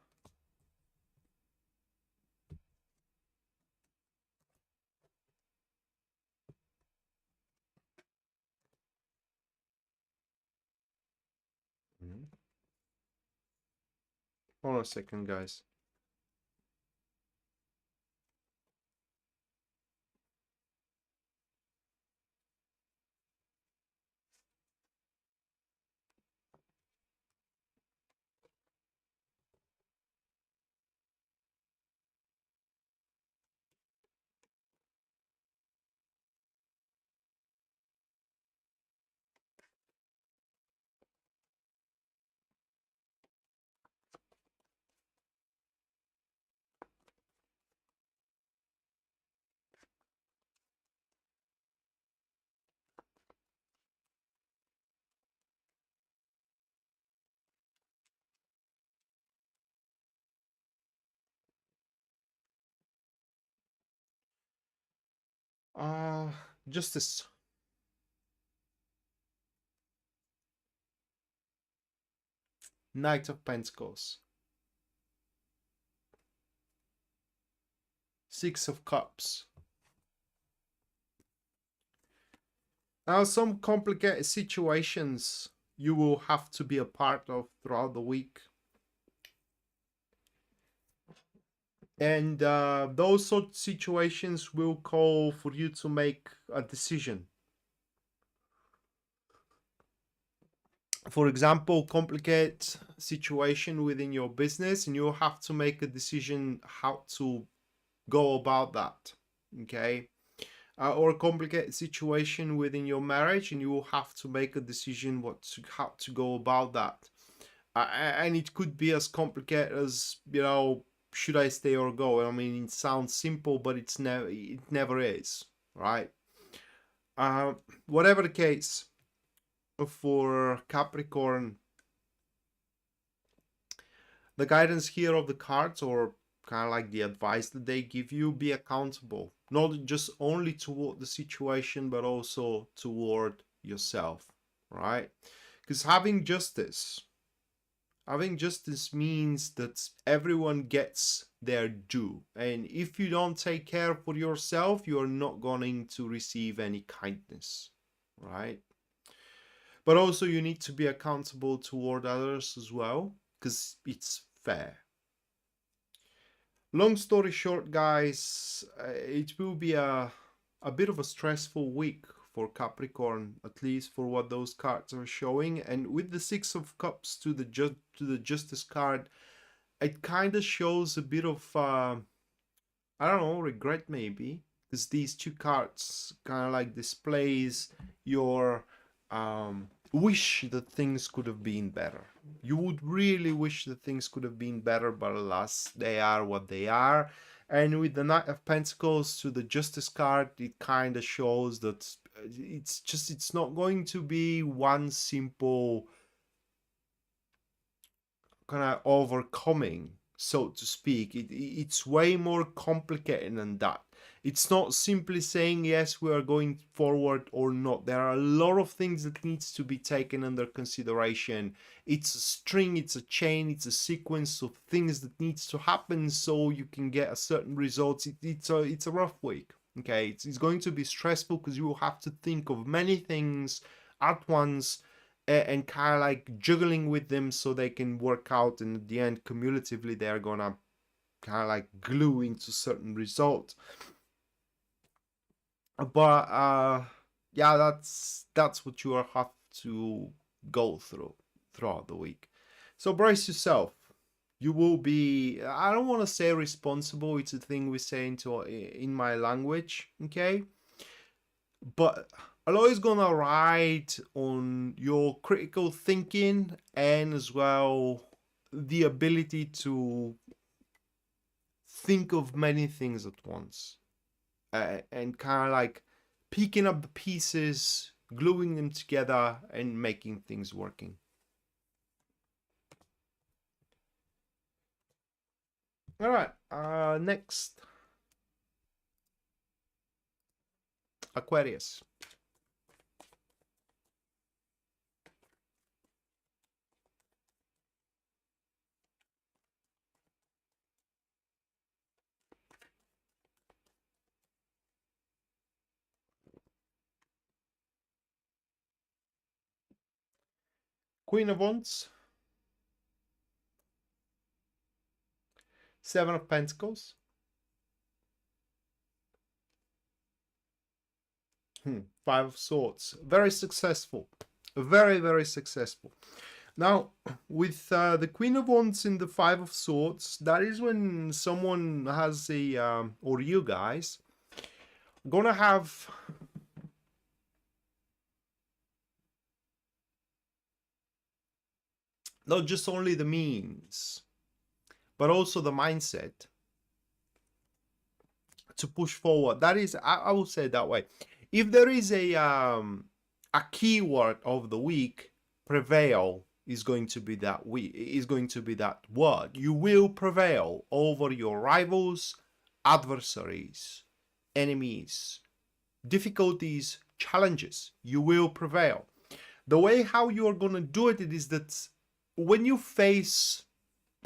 Hold on a second, guys. Justice. Knight of Pentacles. Six of Cups. Now, some complicated situations you will have to be a part of throughout the week. And those sort of situations will call for you to make a decision. For example, complicated situation within your business, and you'll have to make a decision how to go about that. Okay. Or a complicated situation within your marriage, and you will have to make a decision how to go about that. And it could be as complicated as, you know, should I stay or go? I mean, it sounds simple, but it never is, right? Whatever the case, for Capricorn, the guidance here of the cards, or kind of like the advice that they give you, be accountable, not just only toward the situation, but also toward yourself, right? Because having justice means that everyone gets their due. And if you don't take care for yourself, you're not going to receive any kindness, right? But also you need to be accountable toward others as well, because it's fair. Long story short, guys, it will be a bit of a stressful week for Capricorn, at least for what those cards are showing. And with the Six of Cups to the Justice card, it kind of shows a bit of I don't know, regret maybe, because these two cards kind of like displays your wish that things could have been better. You would really wish that things could have been better, but alas, they are what they are. And with the Knight of Pentacles to the Justice card, it kind of shows that it's not going to be one simple kind of overcoming, so to speak. It's way more complicated than that. It's not simply saying yes, we are going forward or not. There are a lot of things that needs to be taken under consideration. It's a string, it's a chain, it's a sequence of things that needs to happen so you can get a certain results. It's a rough week. Okay, it's going to be stressful because you will have to think of many things at once and kind of like juggling with them so they can work out, and at the end cumulatively they're gonna kind of like glue into certain results. But yeah, that's what you have to go through throughout the week. So brace yourself. You will be, I don't want to say responsible, it's a thing we say in my language, okay? But a lot is gonna ride on your critical thinking and as well the ability to think of many things at once, and kind of like picking up the pieces, gluing them together, and making things working. All right, next, Aquarius. Queen of Wands, Seven of Pentacles, Five of Swords. Very successful, very, very successful. Now, with the Queen of Wands in the Five of Swords, that is when someone has a, or you guys, gonna have not just only the means, but also the mindset to push forward. That is, I will say it that way. If there is a keyword of the week, prevail is going to be that word. You will prevail over your rivals, adversaries, enemies, difficulties, challenges. You will prevail. The way how you are going to do it is that when you face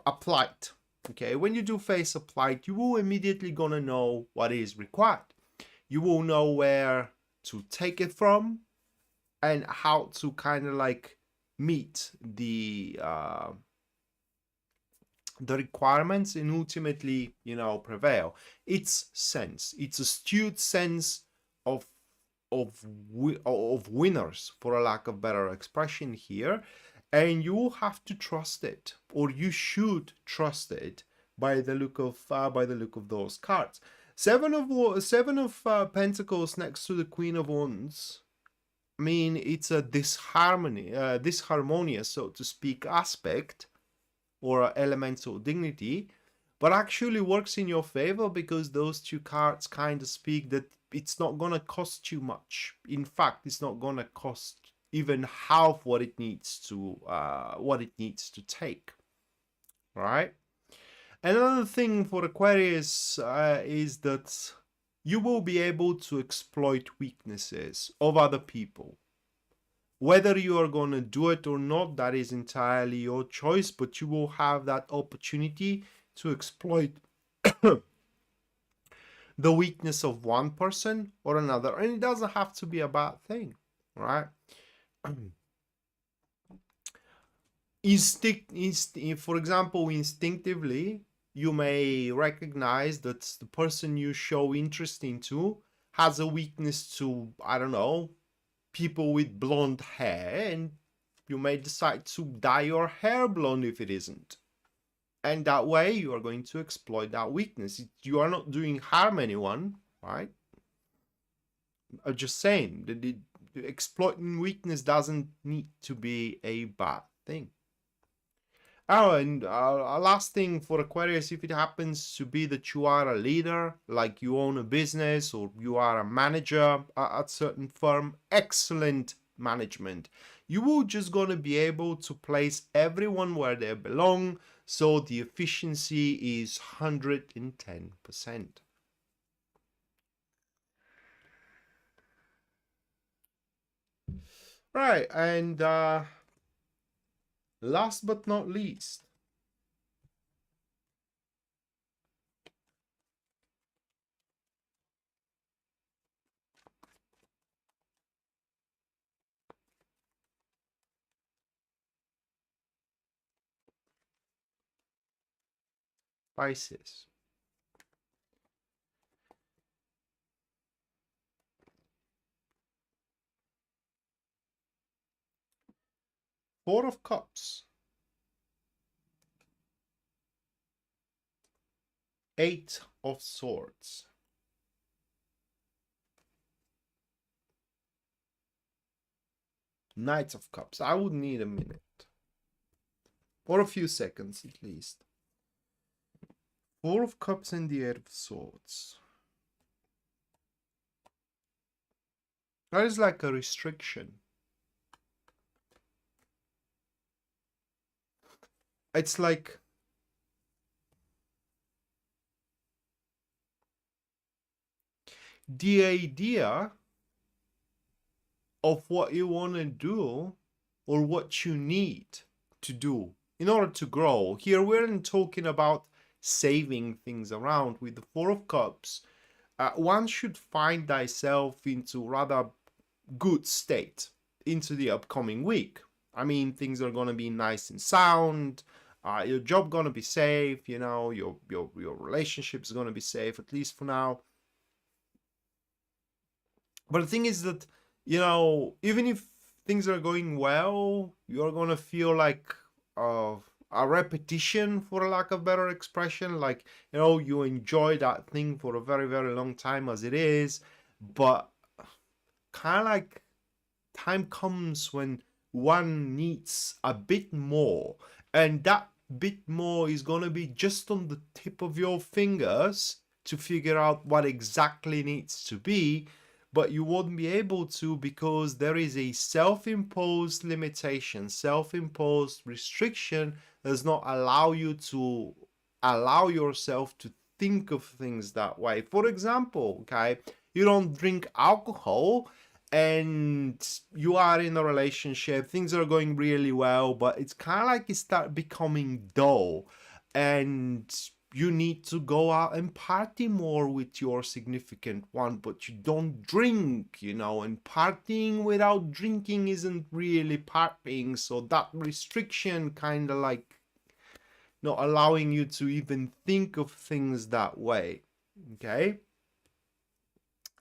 a plight, okay, when you do face a plight, you will immediately gonna know what is required. You will know where to take it from and how to kind of like meet the requirements and ultimately, you know, prevail. It's astute sense of winners, for a lack of better expression here. And you have to trust it, or you should trust it, by the look of those cards. Seven of Pentacles next to the Queen of Wands. I mean, it's a disharmonious, so to speak, aspect or elemental dignity, but actually works in your favor because those two cards kind of speak that it's not gonna cost you much. In fact, it's not gonna cost even half what it needs to take, right? Another thing for Aquarius is that you will be able to exploit weaknesses of other people. Whether you are going to do it or not, that is entirely your choice, but you will have that opportunity to exploit the weakness of one person or another. And it doesn't have to be a bad thing, right? For example, instinctively, you may recognize that the person you show interest into has a weakness to, I don't know, people with blonde hair, and you may decide to dye your hair blonde if it isn't. And that way you are going to exploit that weakness. You are not doing harm anyone, right? I'm just saying that exploiting weakness doesn't need to be a bad thing. Oh, and last thing for Aquarius, if it happens to be that you are a leader, like you own a business or you are a manager at a certain firm, excellent management. You will just gonna be able to place everyone where they belong, so the efficiency is 110%. Right, and last but not least, Pisces. Four of Cups. Eight of Swords. Knight of Cups. I would need a minute. Or a few seconds at least. Four of Cups and the Eight of Swords. That is like a restriction. It's like the idea of what you want to do or what you need to do in order to grow. Here we're talking about saving things around. With the Four of Cups, one should find thyself into rather good state into the upcoming week. I mean, things are going to be nice and sound. Your job going to be safe, you know, your relationship's going to be safe, at least for now. But the thing is that, you know, even if things are going well, you're going to feel like a repetition, for lack of better expression. Like, you know, you enjoy that thing for a very, very long time as it is, but kind of like time comes when one needs a bit more, and that bit more is going to be just on the tip of your fingers to figure out what exactly needs to be, but you won't be able to because there is a self-imposed limitation, self-imposed restriction does not allow you to allow yourself to think of things that way. For example, okay, you don't drink alcohol and you are in a relationship, things are going really well, but it's kind of like it start becoming dull and you need to go out and party more with your significant one, but you don't drink, you know, and partying without drinking isn't really partying. So that restriction kind of like not allowing you to even think of things that way. Okay.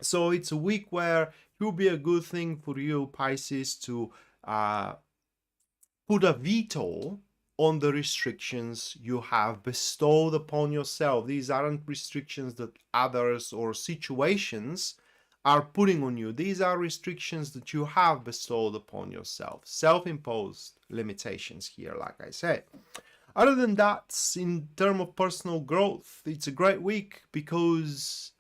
So it's a week where it will be a good thing for you, Pisces, to put a veto on the restrictions you have bestowed upon yourself. These aren't restrictions that others or situations are putting on you. These are restrictions that you have bestowed upon yourself. Self-imposed limitations here, like I said. Other than that, in terms of personal growth, it's a great week because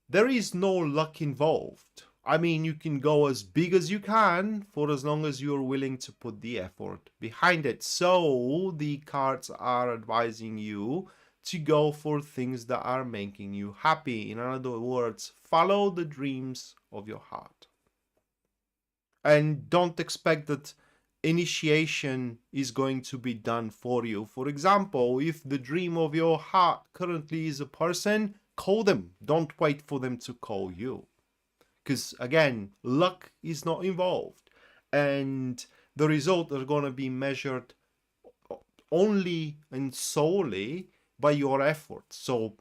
there is no luck involved. I mean, you can go as big as you can for as long as you're willing to put the effort behind it. So the cards are advising you to go for things that are making you happy. In other words, follow the dreams of your heart. And don't expect that initiation is going to be done for you. For example, if the dream of your heart currently is a person, call them. Don't wait for them to call you. Because again, luck is not involved, and the results are going to be measured only and solely by your effort. So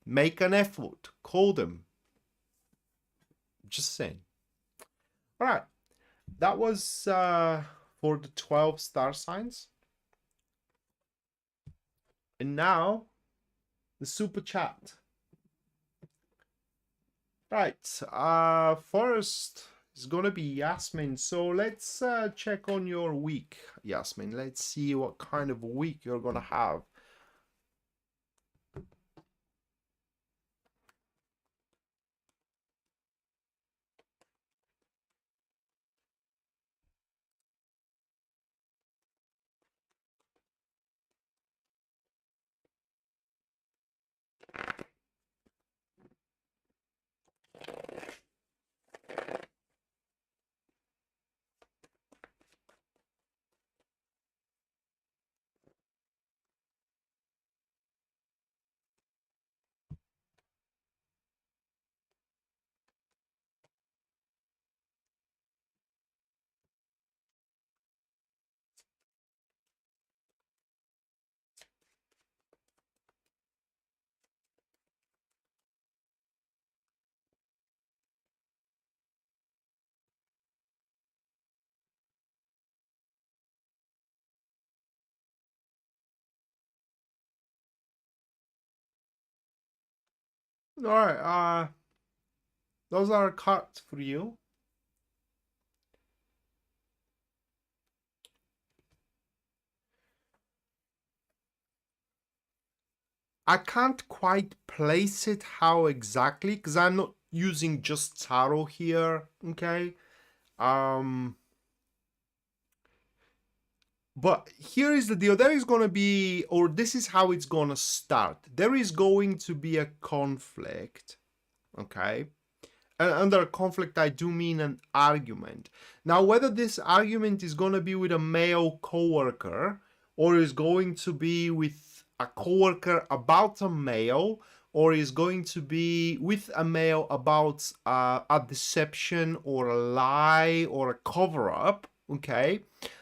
make an effort, call them. Just saying. All right, that was for the 12 star signs. And now the super chat. Right, first is gonna be Yasmin. So let's check on your week, Yasmin. Let's see what kind of week you're gonna have. All right, those are cards for you. I can't quite place it how exactly, because I'm not using just tarot here, okay? But here is the deal. There is going to be, or this is how it's going to start. There is going to be a conflict, okay? And under a conflict, I do mean an argument. Now, whether this argument is going to be with a male coworker or is going to be with a coworker about a male, or is going to be with a male about a deception or a lie or a cover-up, okay?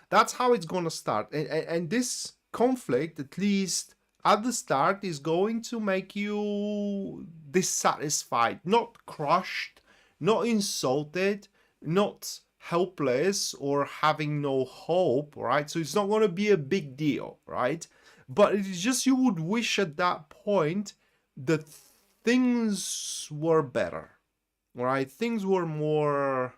That's how it's going to start. And this conflict, at least at the start, is going to make you dissatisfied, not crushed, not insulted, not helpless or having no hope, right? So it's not going to be a big deal, right? But it's just you would wish at that point that things were better, right? Things were more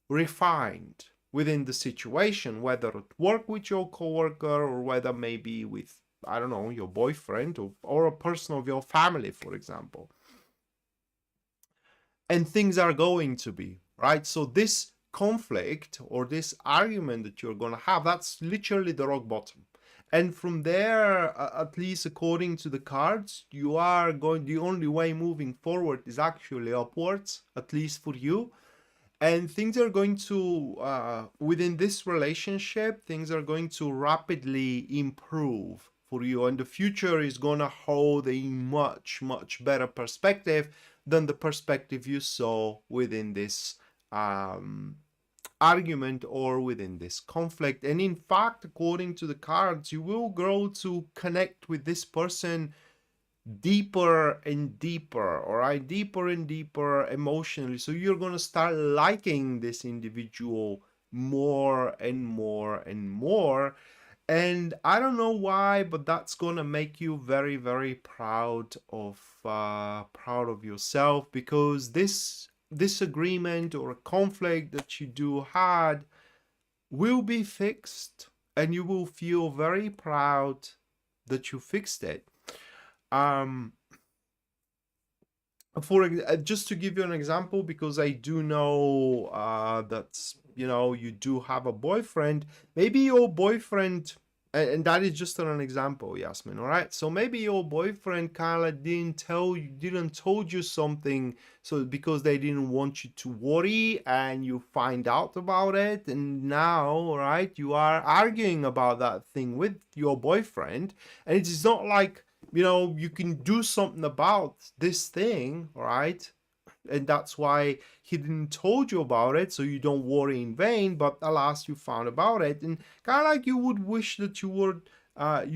refined within the situation, whether at work with your coworker or whether maybe with, I don't know, your boyfriend or a person of your family, for example. And things are going to be, right? So this conflict or this argument that you're going to have, that's literally the rock bottom. And from there, at least according to the cards, you are going, the only way moving forward is actually upwards, at least for you. And things are going to, within this relationship, things are going to rapidly improve for you. And the future is going to hold a much, much better perspective than the perspective you saw within this argument or within this conflict. And in fact, according to the cards, you will grow to connect with this person deeper and deeper, all right, deeper and deeper emotionally. So you're going to start liking this individual more and more and more. And I don't know why, but that's going to make you very, very proud of yourself, because this disagreement or a conflict that you do had will be fixed, and you will feel very proud that you fixed it. Just to give you an example, because I do know that you do have a boyfriend. Maybe your boyfriend, and that is just an example, Yasmin. All right, so maybe your boyfriend kind of didn't told you something, so because they didn't want you to worry, and you find out about it, and now, all right, you are arguing about that thing with your boyfriend, and it is not like you can do something about this thing, right? And that's why he didn't told you about it, so you don't worry in vain. But alas, you found about it, and kind of like you would wish that you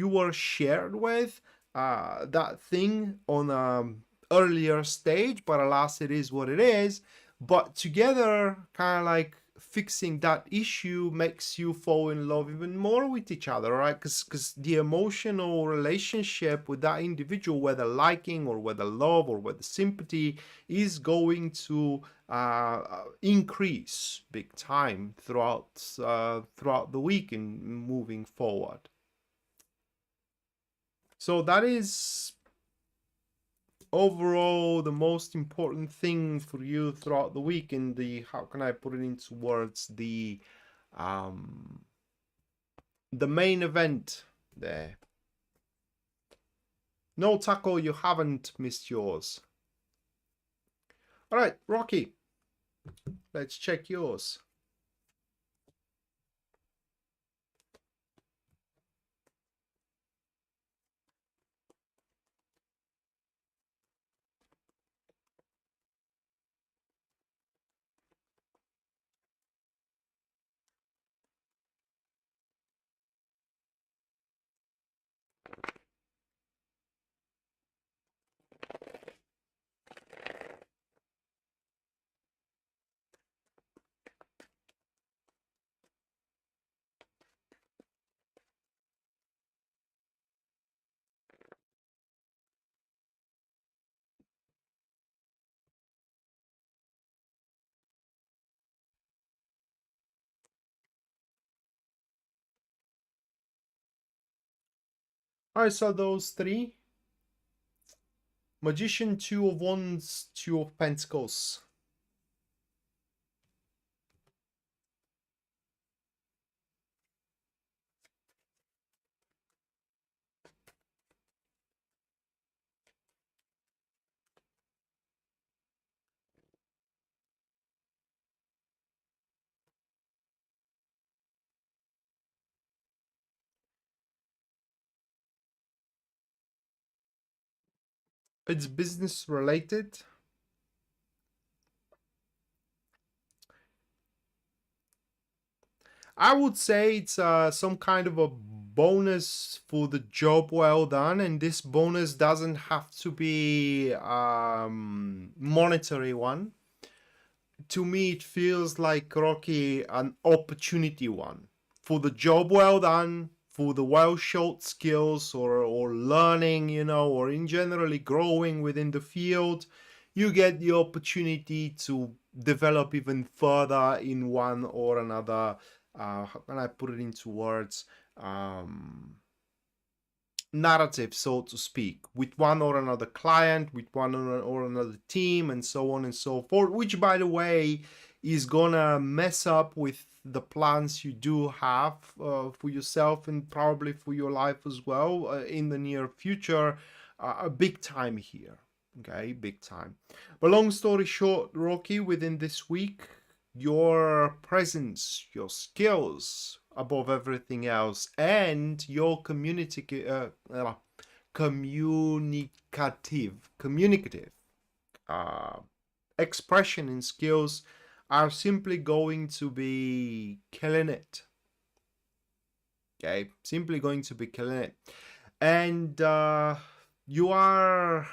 were shared with that thing on an earlier stage. But alas, it is what it is. But together, kind of like fixing that issue makes you fall in love even more with each other, right? Because the emotional relationship with that individual, whether liking or whether love or whether sympathy, is going to increase big time throughout the week and moving forward. So that is overall the most important thing for you throughout the week. And how can I put it into words, the main event there. No, Taco, you haven't missed yours. All right, Rocky, let's check yours. All right, so those three. Magician, Two of Wands, Two of Pentacles. It's business related. I would say it's some kind of a bonus for the job well done, and this bonus doesn't have to be monetary one. To me, it feels like, Rocky, an opportunity one for the job well done, for the well showed skills, or learning, or in generally growing within the field. You get the opportunity to develop even further in one or another. How can I put it into words? Narrative, so to speak, with one or another client, with one or another team, and so on and so forth, which, by the way, is gonna mess up with the plans you do have for yourself and probably for your life as well in the near future. A big time here. Okay, big time. But long story short, Rocky, within this week, your presence, your skills above everything else, and your communicative uh, expression and skills are simply going to be killing it. Okay, simply going to be killing it. And you are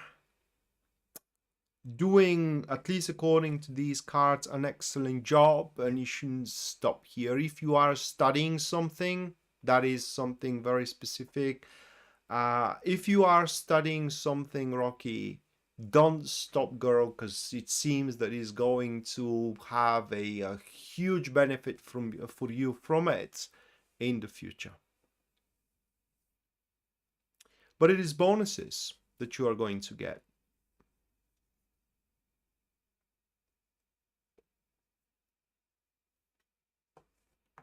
doing, at least according to these cards, an excellent job, and you shouldn't stop here. If you are studying something, that is something very specific. If you are studying something, Rocky, don't stop, girl, because it seems that it's going to have a huge benefit for you from it in the future. But it is bonuses that you are going to get.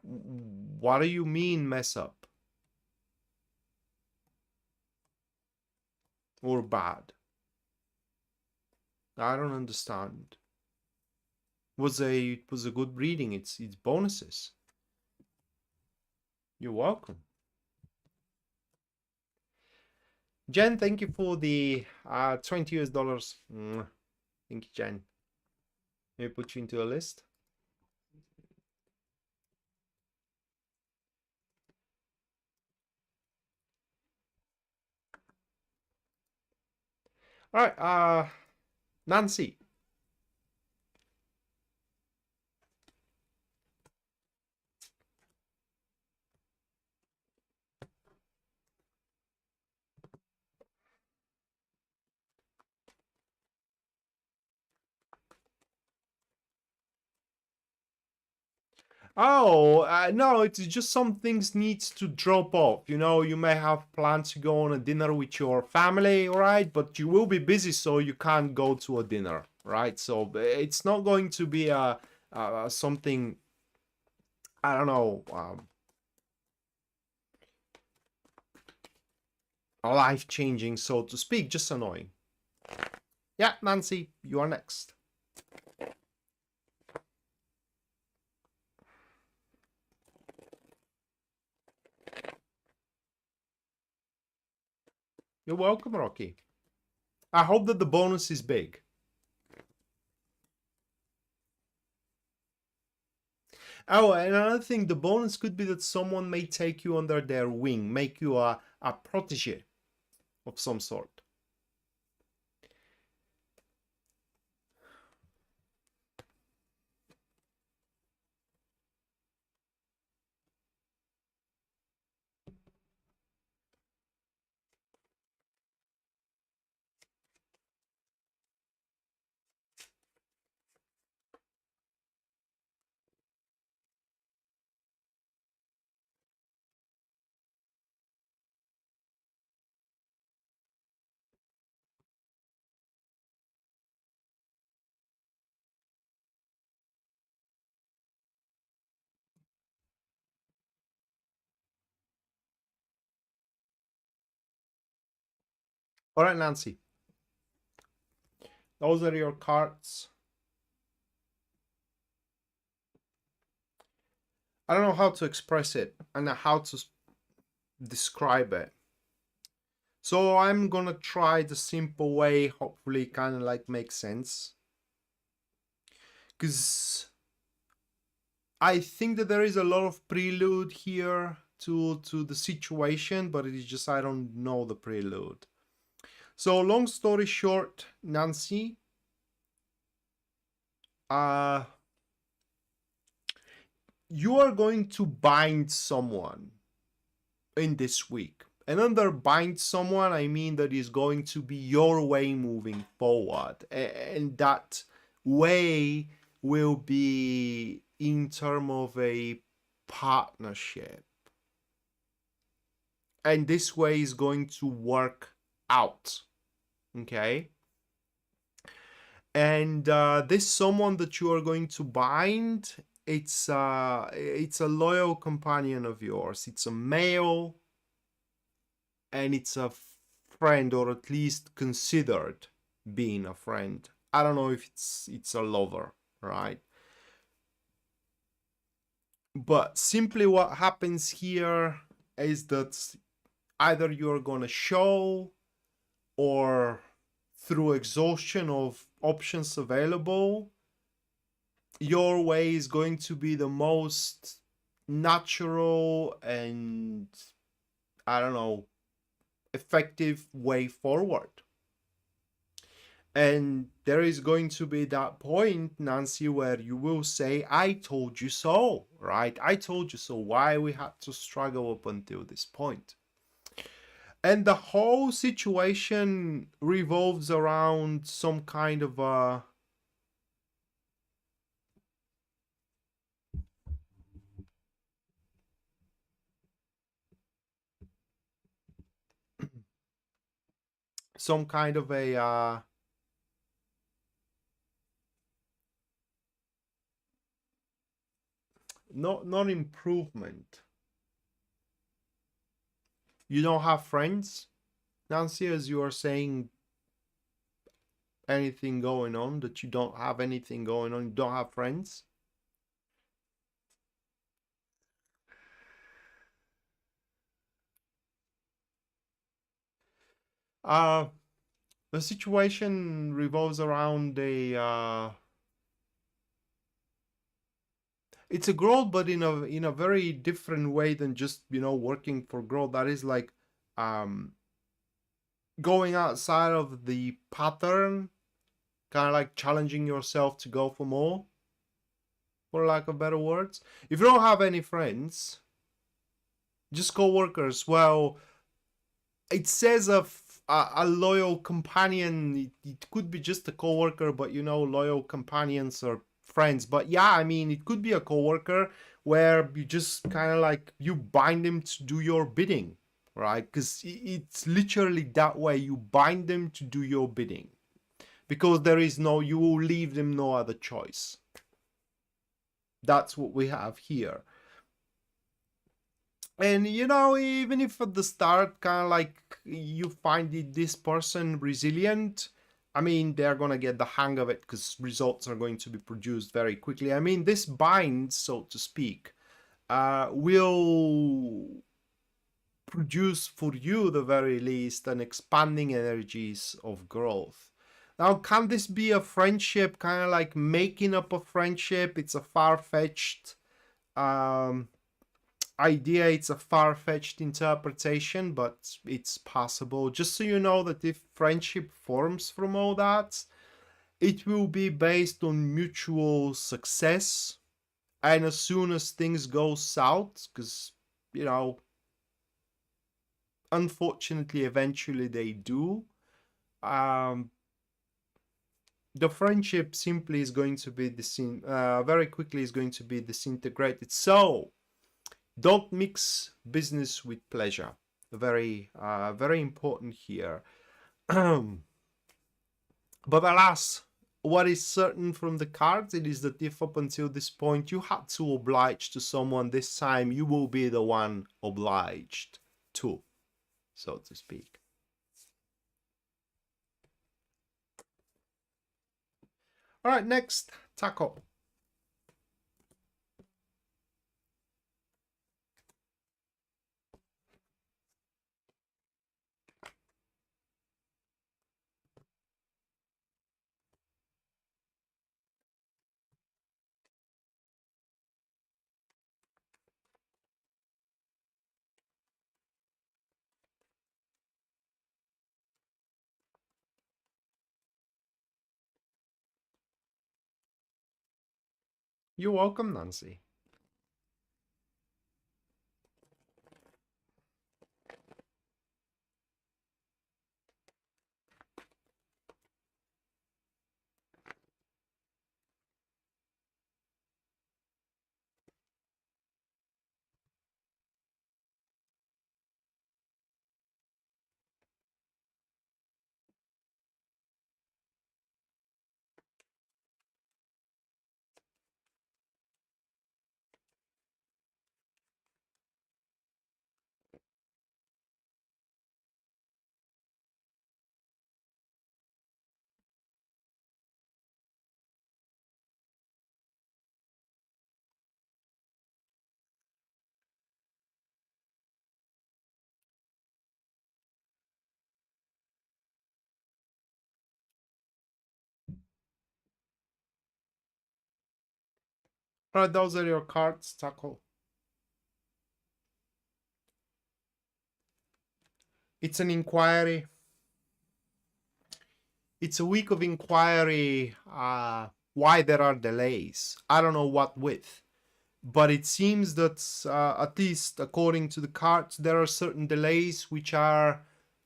What do you mean mess up? Or bad? I don't understand. It was a good reading. It's bonuses. You're welcome. Jen, thank you for the $20 US. Thank you, Jen. Let me put you into a list. All right, Nancy. Oh, no, it's just some things needs to drop off. You know, you may have plans to go on a dinner with your family, right? But you will be busy, so you can't go to a dinner, right? So it's not going to be something, I don't know, life-changing, so to speak, just annoying. Yeah, Nancy, you are next. You're welcome, Rocky. I hope that the bonus is big. Oh, and another thing, the bonus could be that someone may take you under their wing, make you a protege of some sort. All right, Nancy. Those are your cards. I don't know how to express it and how to describe it. So I'm gonna try the simple way, hopefully kind of like makes sense. Because I think that there is a lot of prelude here to the situation, but it is just I don't know the prelude. So long story short, Nancy, you are going to bind someone in this week. And under bind someone, I mean that is going to be your way moving forward. And that way will be in terms of a partnership. And this way is going to work out. Okay? And this someone that you are going to bind, it's a loyal companion of yours. It's a male, and it's a friend, or at least considered being a friend. I don't know if it's a lover, right? But simply what happens here is that either you're gonna show, or through exhaustion of options available, your way is going to be the most natural and, I don't know, effective way forward. And there is going to be that point, Nancy, where you will say, I told you so, right? I told you so. Why we had to struggle up until this point? And the whole situation revolves around some kind of some kind of a not improvement. You don't have friends, Nancy, as you are saying anything going on, that you don't have anything going on, you don't have friends. The situation revolves around it's a growth, but in a very different way than just, you know, working for growth. That is like going outside of the pattern, kind of like challenging yourself to go for more, for lack of better words. If you don't have any friends, just co-workers, well, it says a loyal companion. It could be just a co-worker, but you know, loyal companions or friends. But yeah, I mean, it could be a co-worker where you just kind of like, you bind them to do your bidding, right? Because it's literally that way. You bind them to do your bidding, because there is no, you will leave them no other choice. That's what we have here. And you know, even if at the start kind of like you find this person resilient, I mean, they're gonna get the hang of it, because results are going to be produced very quickly. I mean, this bind, so to speak, will produce for you, the very least, an expanding energies of growth. Now, can this be a friendship, kind of like making up a friendship? It's a far-fetched idea, it's a far-fetched interpretation, but it's possible. Just so you know that if friendship forms from all that, it will be based on mutual success. And as soon as things go south, because, you know, unfortunately eventually they do, the friendship simply is going to be very quickly is going to be disintegrated. So don't mix business with pleasure. Very important here. But alas, what is certain from the cards, it is that if up until this point you had to oblige to someone, this time you will be the one obliged to, so to speak. All right, next, Taco. You're welcome, Nancy. All right, those are your cards, Taco. It's an inquiry. It's a week of inquiry. Why there are delays. I don't know what with. But it seems that, at least according to the cards, there are certain delays which are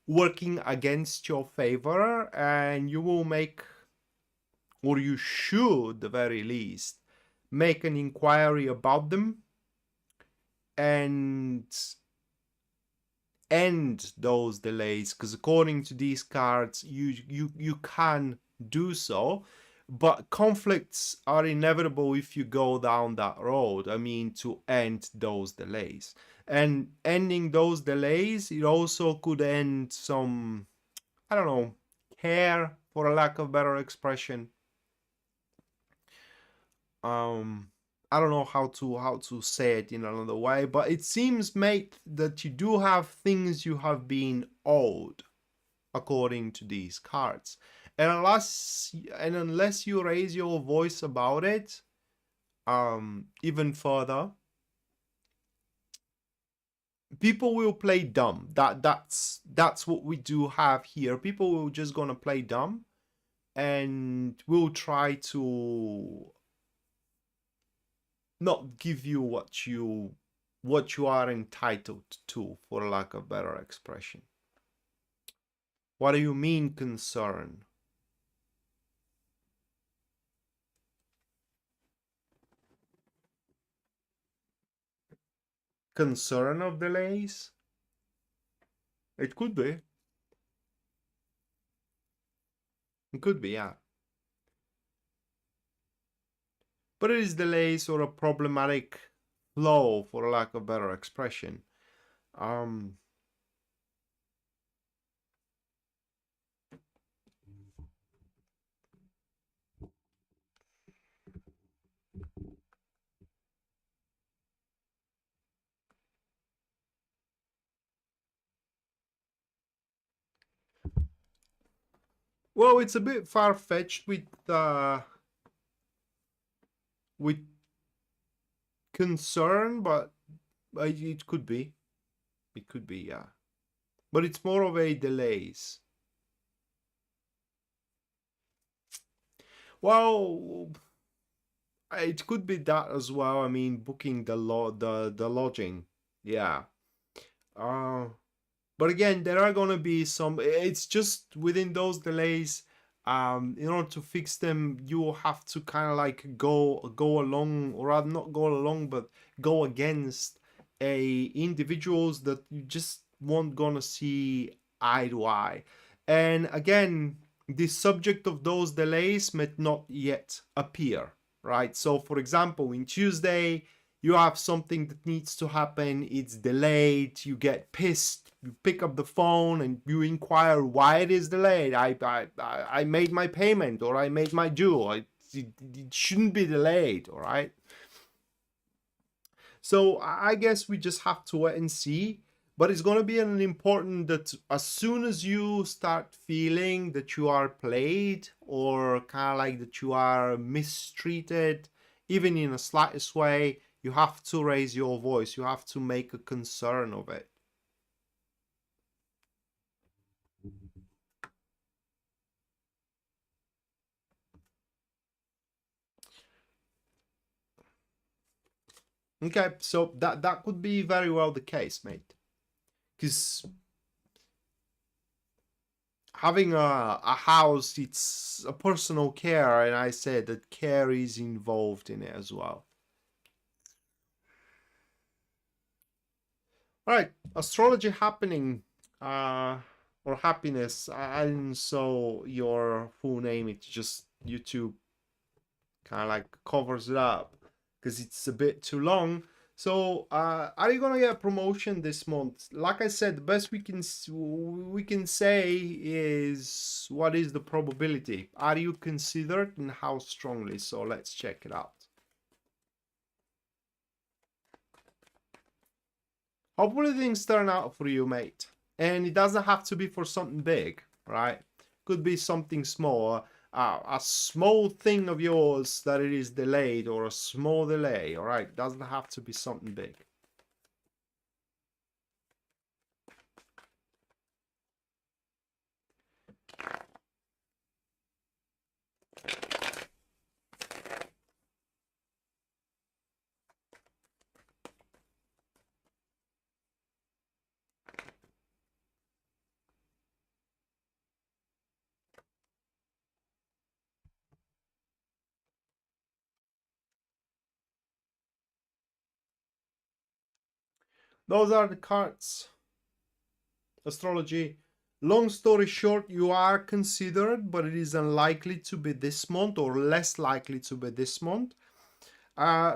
working against your favor, and you will make, or you should, at the very least, make an inquiry about them and end those delays, because according to these cards, you can do so. but conflicts are inevitable if you go down that road. I mean, to end those delays. And ending those delays, it also could end some, I don't know, care, for a lack of better expression. I don't know how to say it in another way, but it seems, mate, that you do have things you have been owed, according to these cards. And unless you raise your voice about it, even further, people will play dumb. That's what we do have here. People will just gonna play dumb and will try to not give you what you are entitled to, for lack of better expression. What do you mean, concern? Concern of delays? It could be. It could be, yeah. But it is delays or a problematic flow, for lack of better expression. Well, it's a bit far-fetched with concern, but it could be. It could be, yeah. But it's more of a delays. Well, it could be that as well. I mean, booking the lodging. Yeah. But again, there are gonna be some. It's just within those delays. In order to fix them, you have to kind of like go along, or rather not go along, but go against individuals that you just won't gonna see eye to eye. And again, the subject of those delays may not yet appear, right? So, for example, in Tuesday, you have something that needs to happen, it's delayed, you get pissed, you pick up the phone and you inquire why it is delayed. I made my payment, or I made my due. It shouldn't be delayed, all right? So I guess we just have to wait and see. But it's going to be an important that as soon as you start feeling that you are played, or kind of like that you are mistreated, even in a slightest way, you have to raise your voice. You have to make a concern of it. Okay, so that could be very well the case, mate. Because having a house, it's a personal care, and I said that care is involved in it as well. All right, astrology happening, or happiness. I didn't saw your full name. It's just YouTube kind of like covers it up because it's a bit too long. So, are you gonna get a promotion this month? Like I said, the best we can say is what is the probability? Are you considered, and how strongly? So let's check it out. Hopefully things turn out for you, mate. And it doesn't have to be for something big, right? Could be something small. A small thing of yours that it is delayed, or a small delay, all right? Doesn't have to be something big. Those are the cards. Astrology. Long story short, you are considered, but it is unlikely to be this month, or less likely to be this month,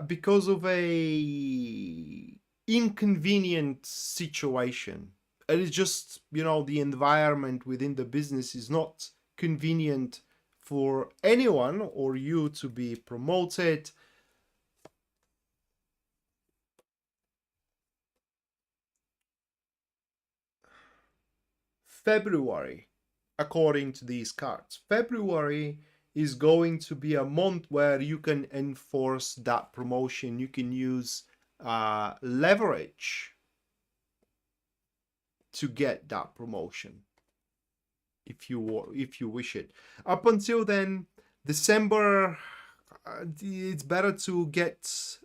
because of a inconvenient situation. It is just, the environment within the business is not convenient for anyone or you to be promoted. February, according to these cards, February is going to be a month where you can enforce that promotion. You can use leverage to get that promotion if you wish it. Up until then, December, it's better to get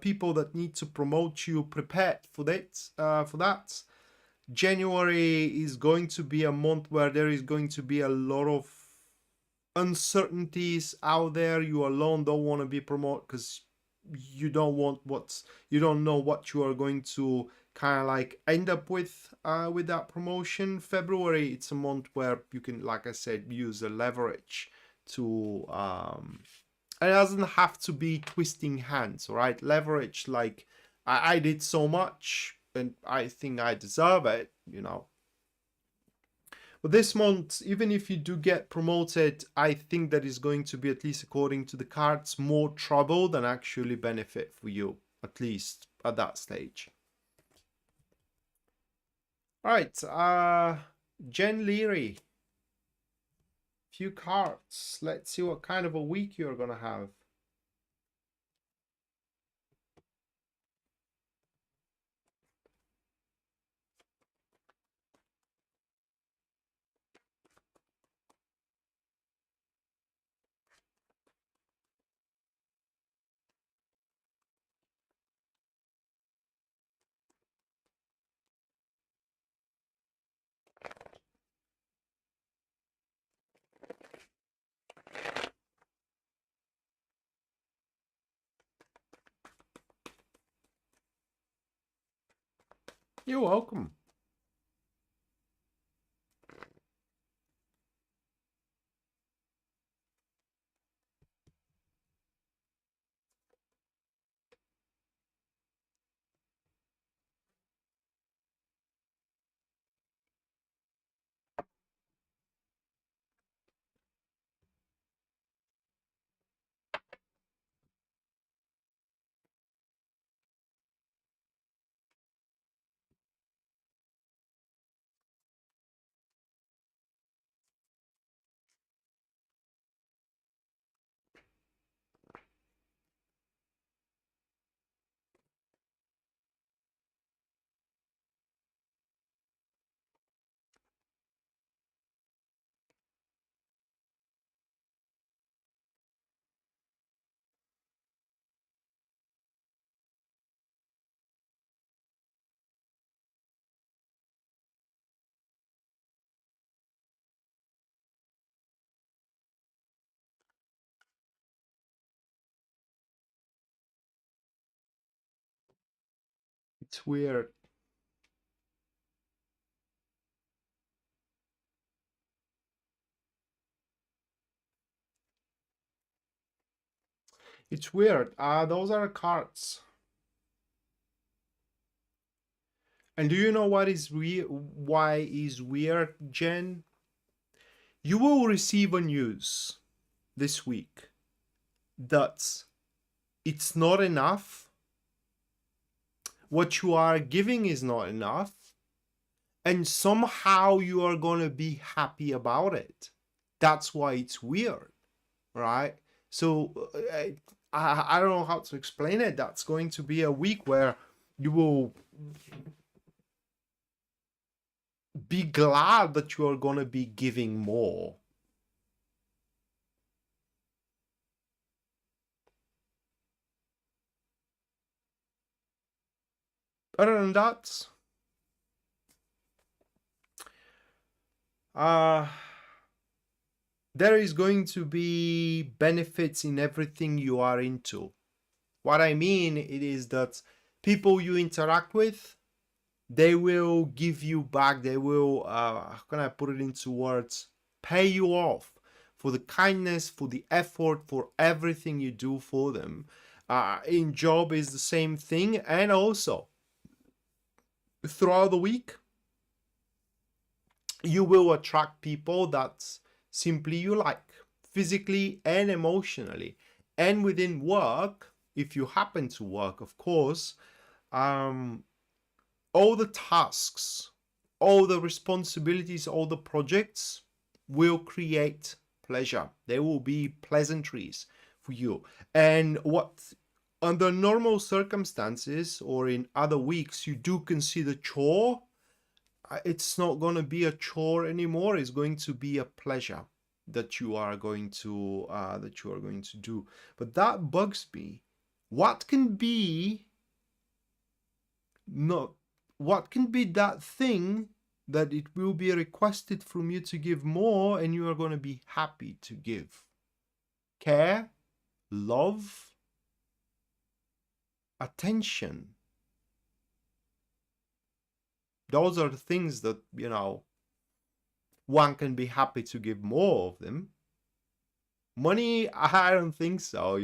people that need to promote you prepared for that. January is going to be a month where there is going to be a lot of uncertainties out there. You alone don't want to be promoted because you don't know what you are going to kind of like end up with that promotion. February, it's a month where you can, like I said, use a leverage to it doesn't have to be twisting hands, all right? Leverage, like I did so much and I think I deserve it, But this month, even if you do get promoted, I think that is going to be, at least according to the cards, more trouble than actually benefit for you, at least at that stage. All right, Jen Leary. Few cards. Let's see what kind of a week you're gonna have. You're welcome. It's weird. It's weird. Those are cards. And do you know what is why is weird, Jen? You will receive a news this week that it's not enough. What you are giving is not enough. And somehow you are going to be happy about it. That's why it's weird, right? So I don't know how to explain it. That's going to be a week where you will be glad that you are going to be giving more. Other than that, there is going to be benefits in everything you are into. What I mean, it is that people you interact with, They will give you back. They will, how can I put it into words? Pay you off for the kindness, for the effort, for everything you do for them. In job is the same thing. And also, throughout the week, you will attract people that simply you like, physically and emotionally. And within work, if you happen to work, of course, all the tasks, all the responsibilities, all the projects will create pleasure. There will be pleasantries for you. And what under normal circumstances or in other weeks you do consider chore, it's not going to be a chore anymore. It's going to be a pleasure that you are going to do. But that bugs me. What can be not what can be that thing that it will be requested from you to give more and you are going to be happy to give? Care, love, attention. Those are the things that, one can be happy to give more of them. Money, I don't think so,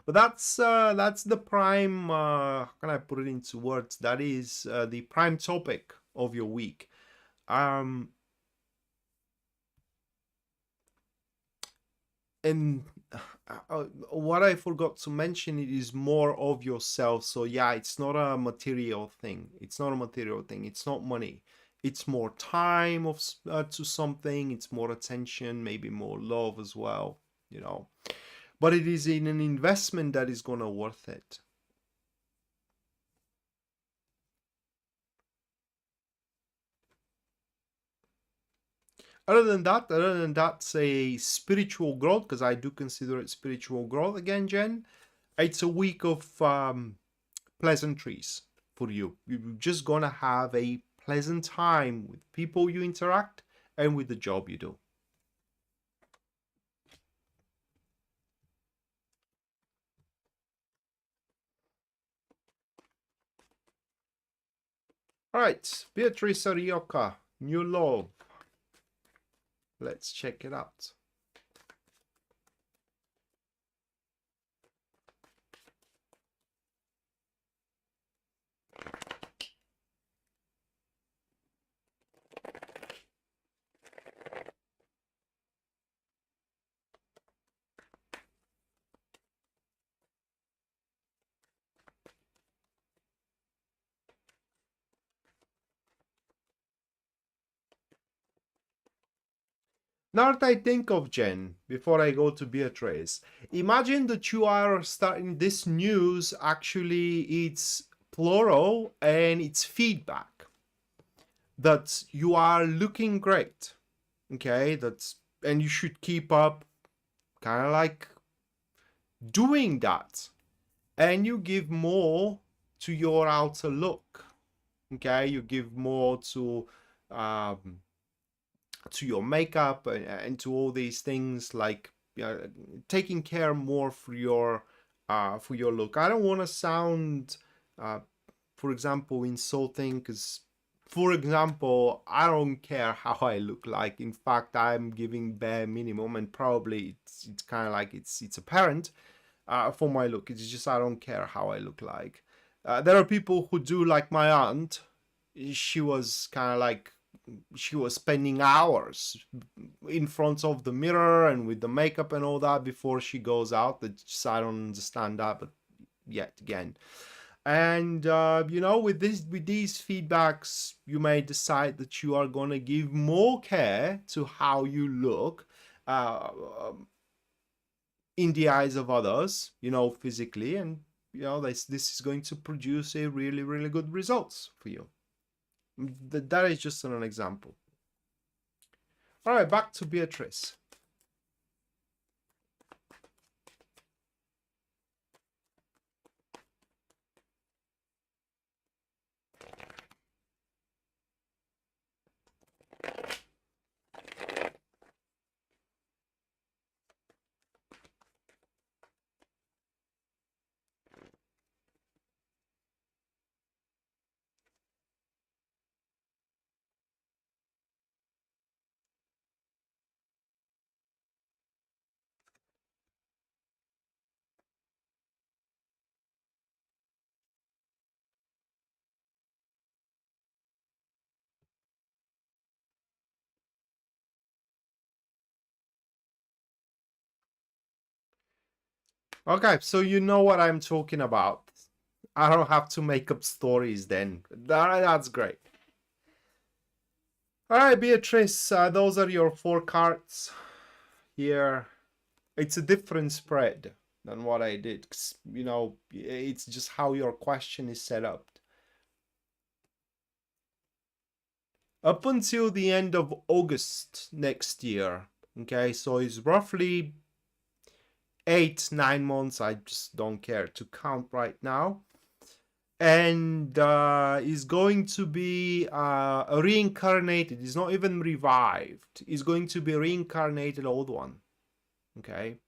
But that's the prime, how can I put it into words? That is the prime topic of your week. And what I forgot to mention, it is more of yourself. So yeah, it's not a material thing. It's not a material thing. It's not money. It's more time to something. It's more attention, maybe more love as well, But it is in an investment that is gonna worth it. Other than that, say spiritual growth, because I do consider it spiritual growth again, Jen. It's a week of pleasantries for you. You're just gonna have a pleasant time with people you interact and with the job you do. All right, Beatrice Arioka, new love. Let's check it out. Now that I think of, Jen, before I go to Beatrice, imagine that you are starting this news, actually it's plural and it's feedback. That you are looking great, okay? And you should keep up kind of like doing that. And you give more to your outer look, okay? You give more to your makeup and to all these things, like taking care more for your look. I don't want to sound for example insulting, because for example I don't care how I look like. In fact, I'm giving bare minimum, and probably it's kind of like it's apparent for my look. It's just I don't care how I look like. There are people who do, like my aunt. She was kind of like, she was spending hours in front of the mirror and with the makeup and all that before she goes out. Just, I don't understand that, but yet again. And with these feedbacks, you may decide that you are going to give more care to how you look in the eyes of others, physically, and this is going to produce a really, really good results for you. That is just an example. All right, back to Beatrice. Okay, so you know what I'm talking about. I don't have to make up stories then. That's great. All right, Beatrice, those are your 4 cards here. It's a different spread than what I did. 'Cause, you know, it's just how your question is set up. Up until the end of August next year, okay, so it's roughly 8-9 months. I just don't care to count right now. And is going to be reincarnated. It's not even revived. It's going to be reincarnated old one. Okay.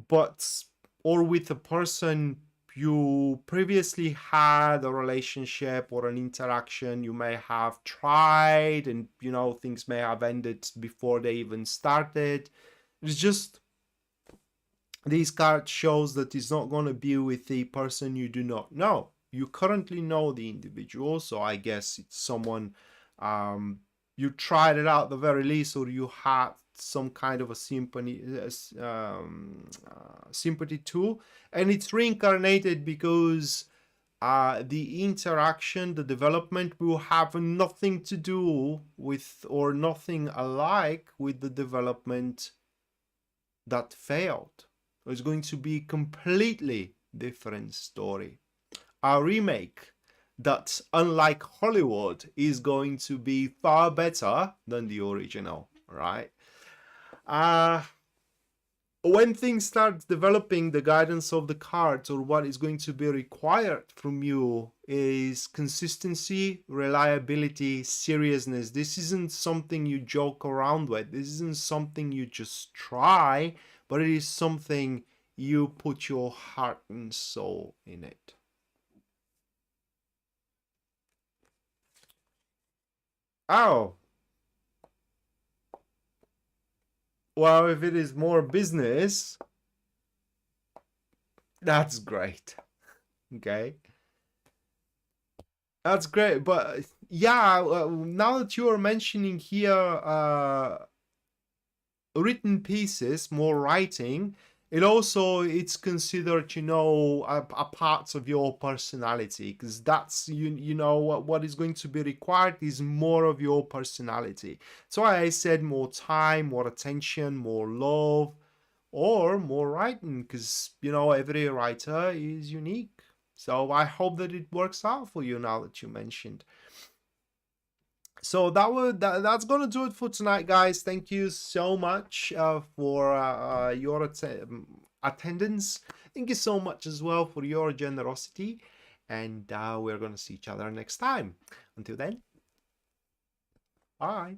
But or with a person you previously had a relationship or an interaction. You may have tried, and you know, things may have ended before they even started. It's just these cards shows that it's not going to be with a person you do not know. You currently know the individual, so I guess it's someone you tried it out at the very least, or you had some kind of a sympathy to, and it's reincarnated because the interaction, the development will have nothing to do with, or nothing alike with, the development that failed. It's going to be completely different story. A remake that, unlike Hollywood, is going to be far better than the original, right? When things start developing, the guidance of the cards, or what is going to be required from you, is consistency, reliability, seriousness. This isn't something you joke around with. This isn't something you just try, but it is something you put your heart and soul in it. Oh. Well, if it is more business, that's great. Okay. That's great. But yeah, now that you are mentioning here written pieces, more writing, it also, it's considered, you know, a part of your personality, because that's, you know, what is going to be required is more of your personality. So I said more time, more attention, more love, or more writing, because, you know, every writer is unique. So I hope that it works out for you now that you mentioned. So that's gonna do it for tonight, guys. Thank you so much for your attendance. Thank you so much as well for your generosity, and we're gonna see each other next time. Until then, bye.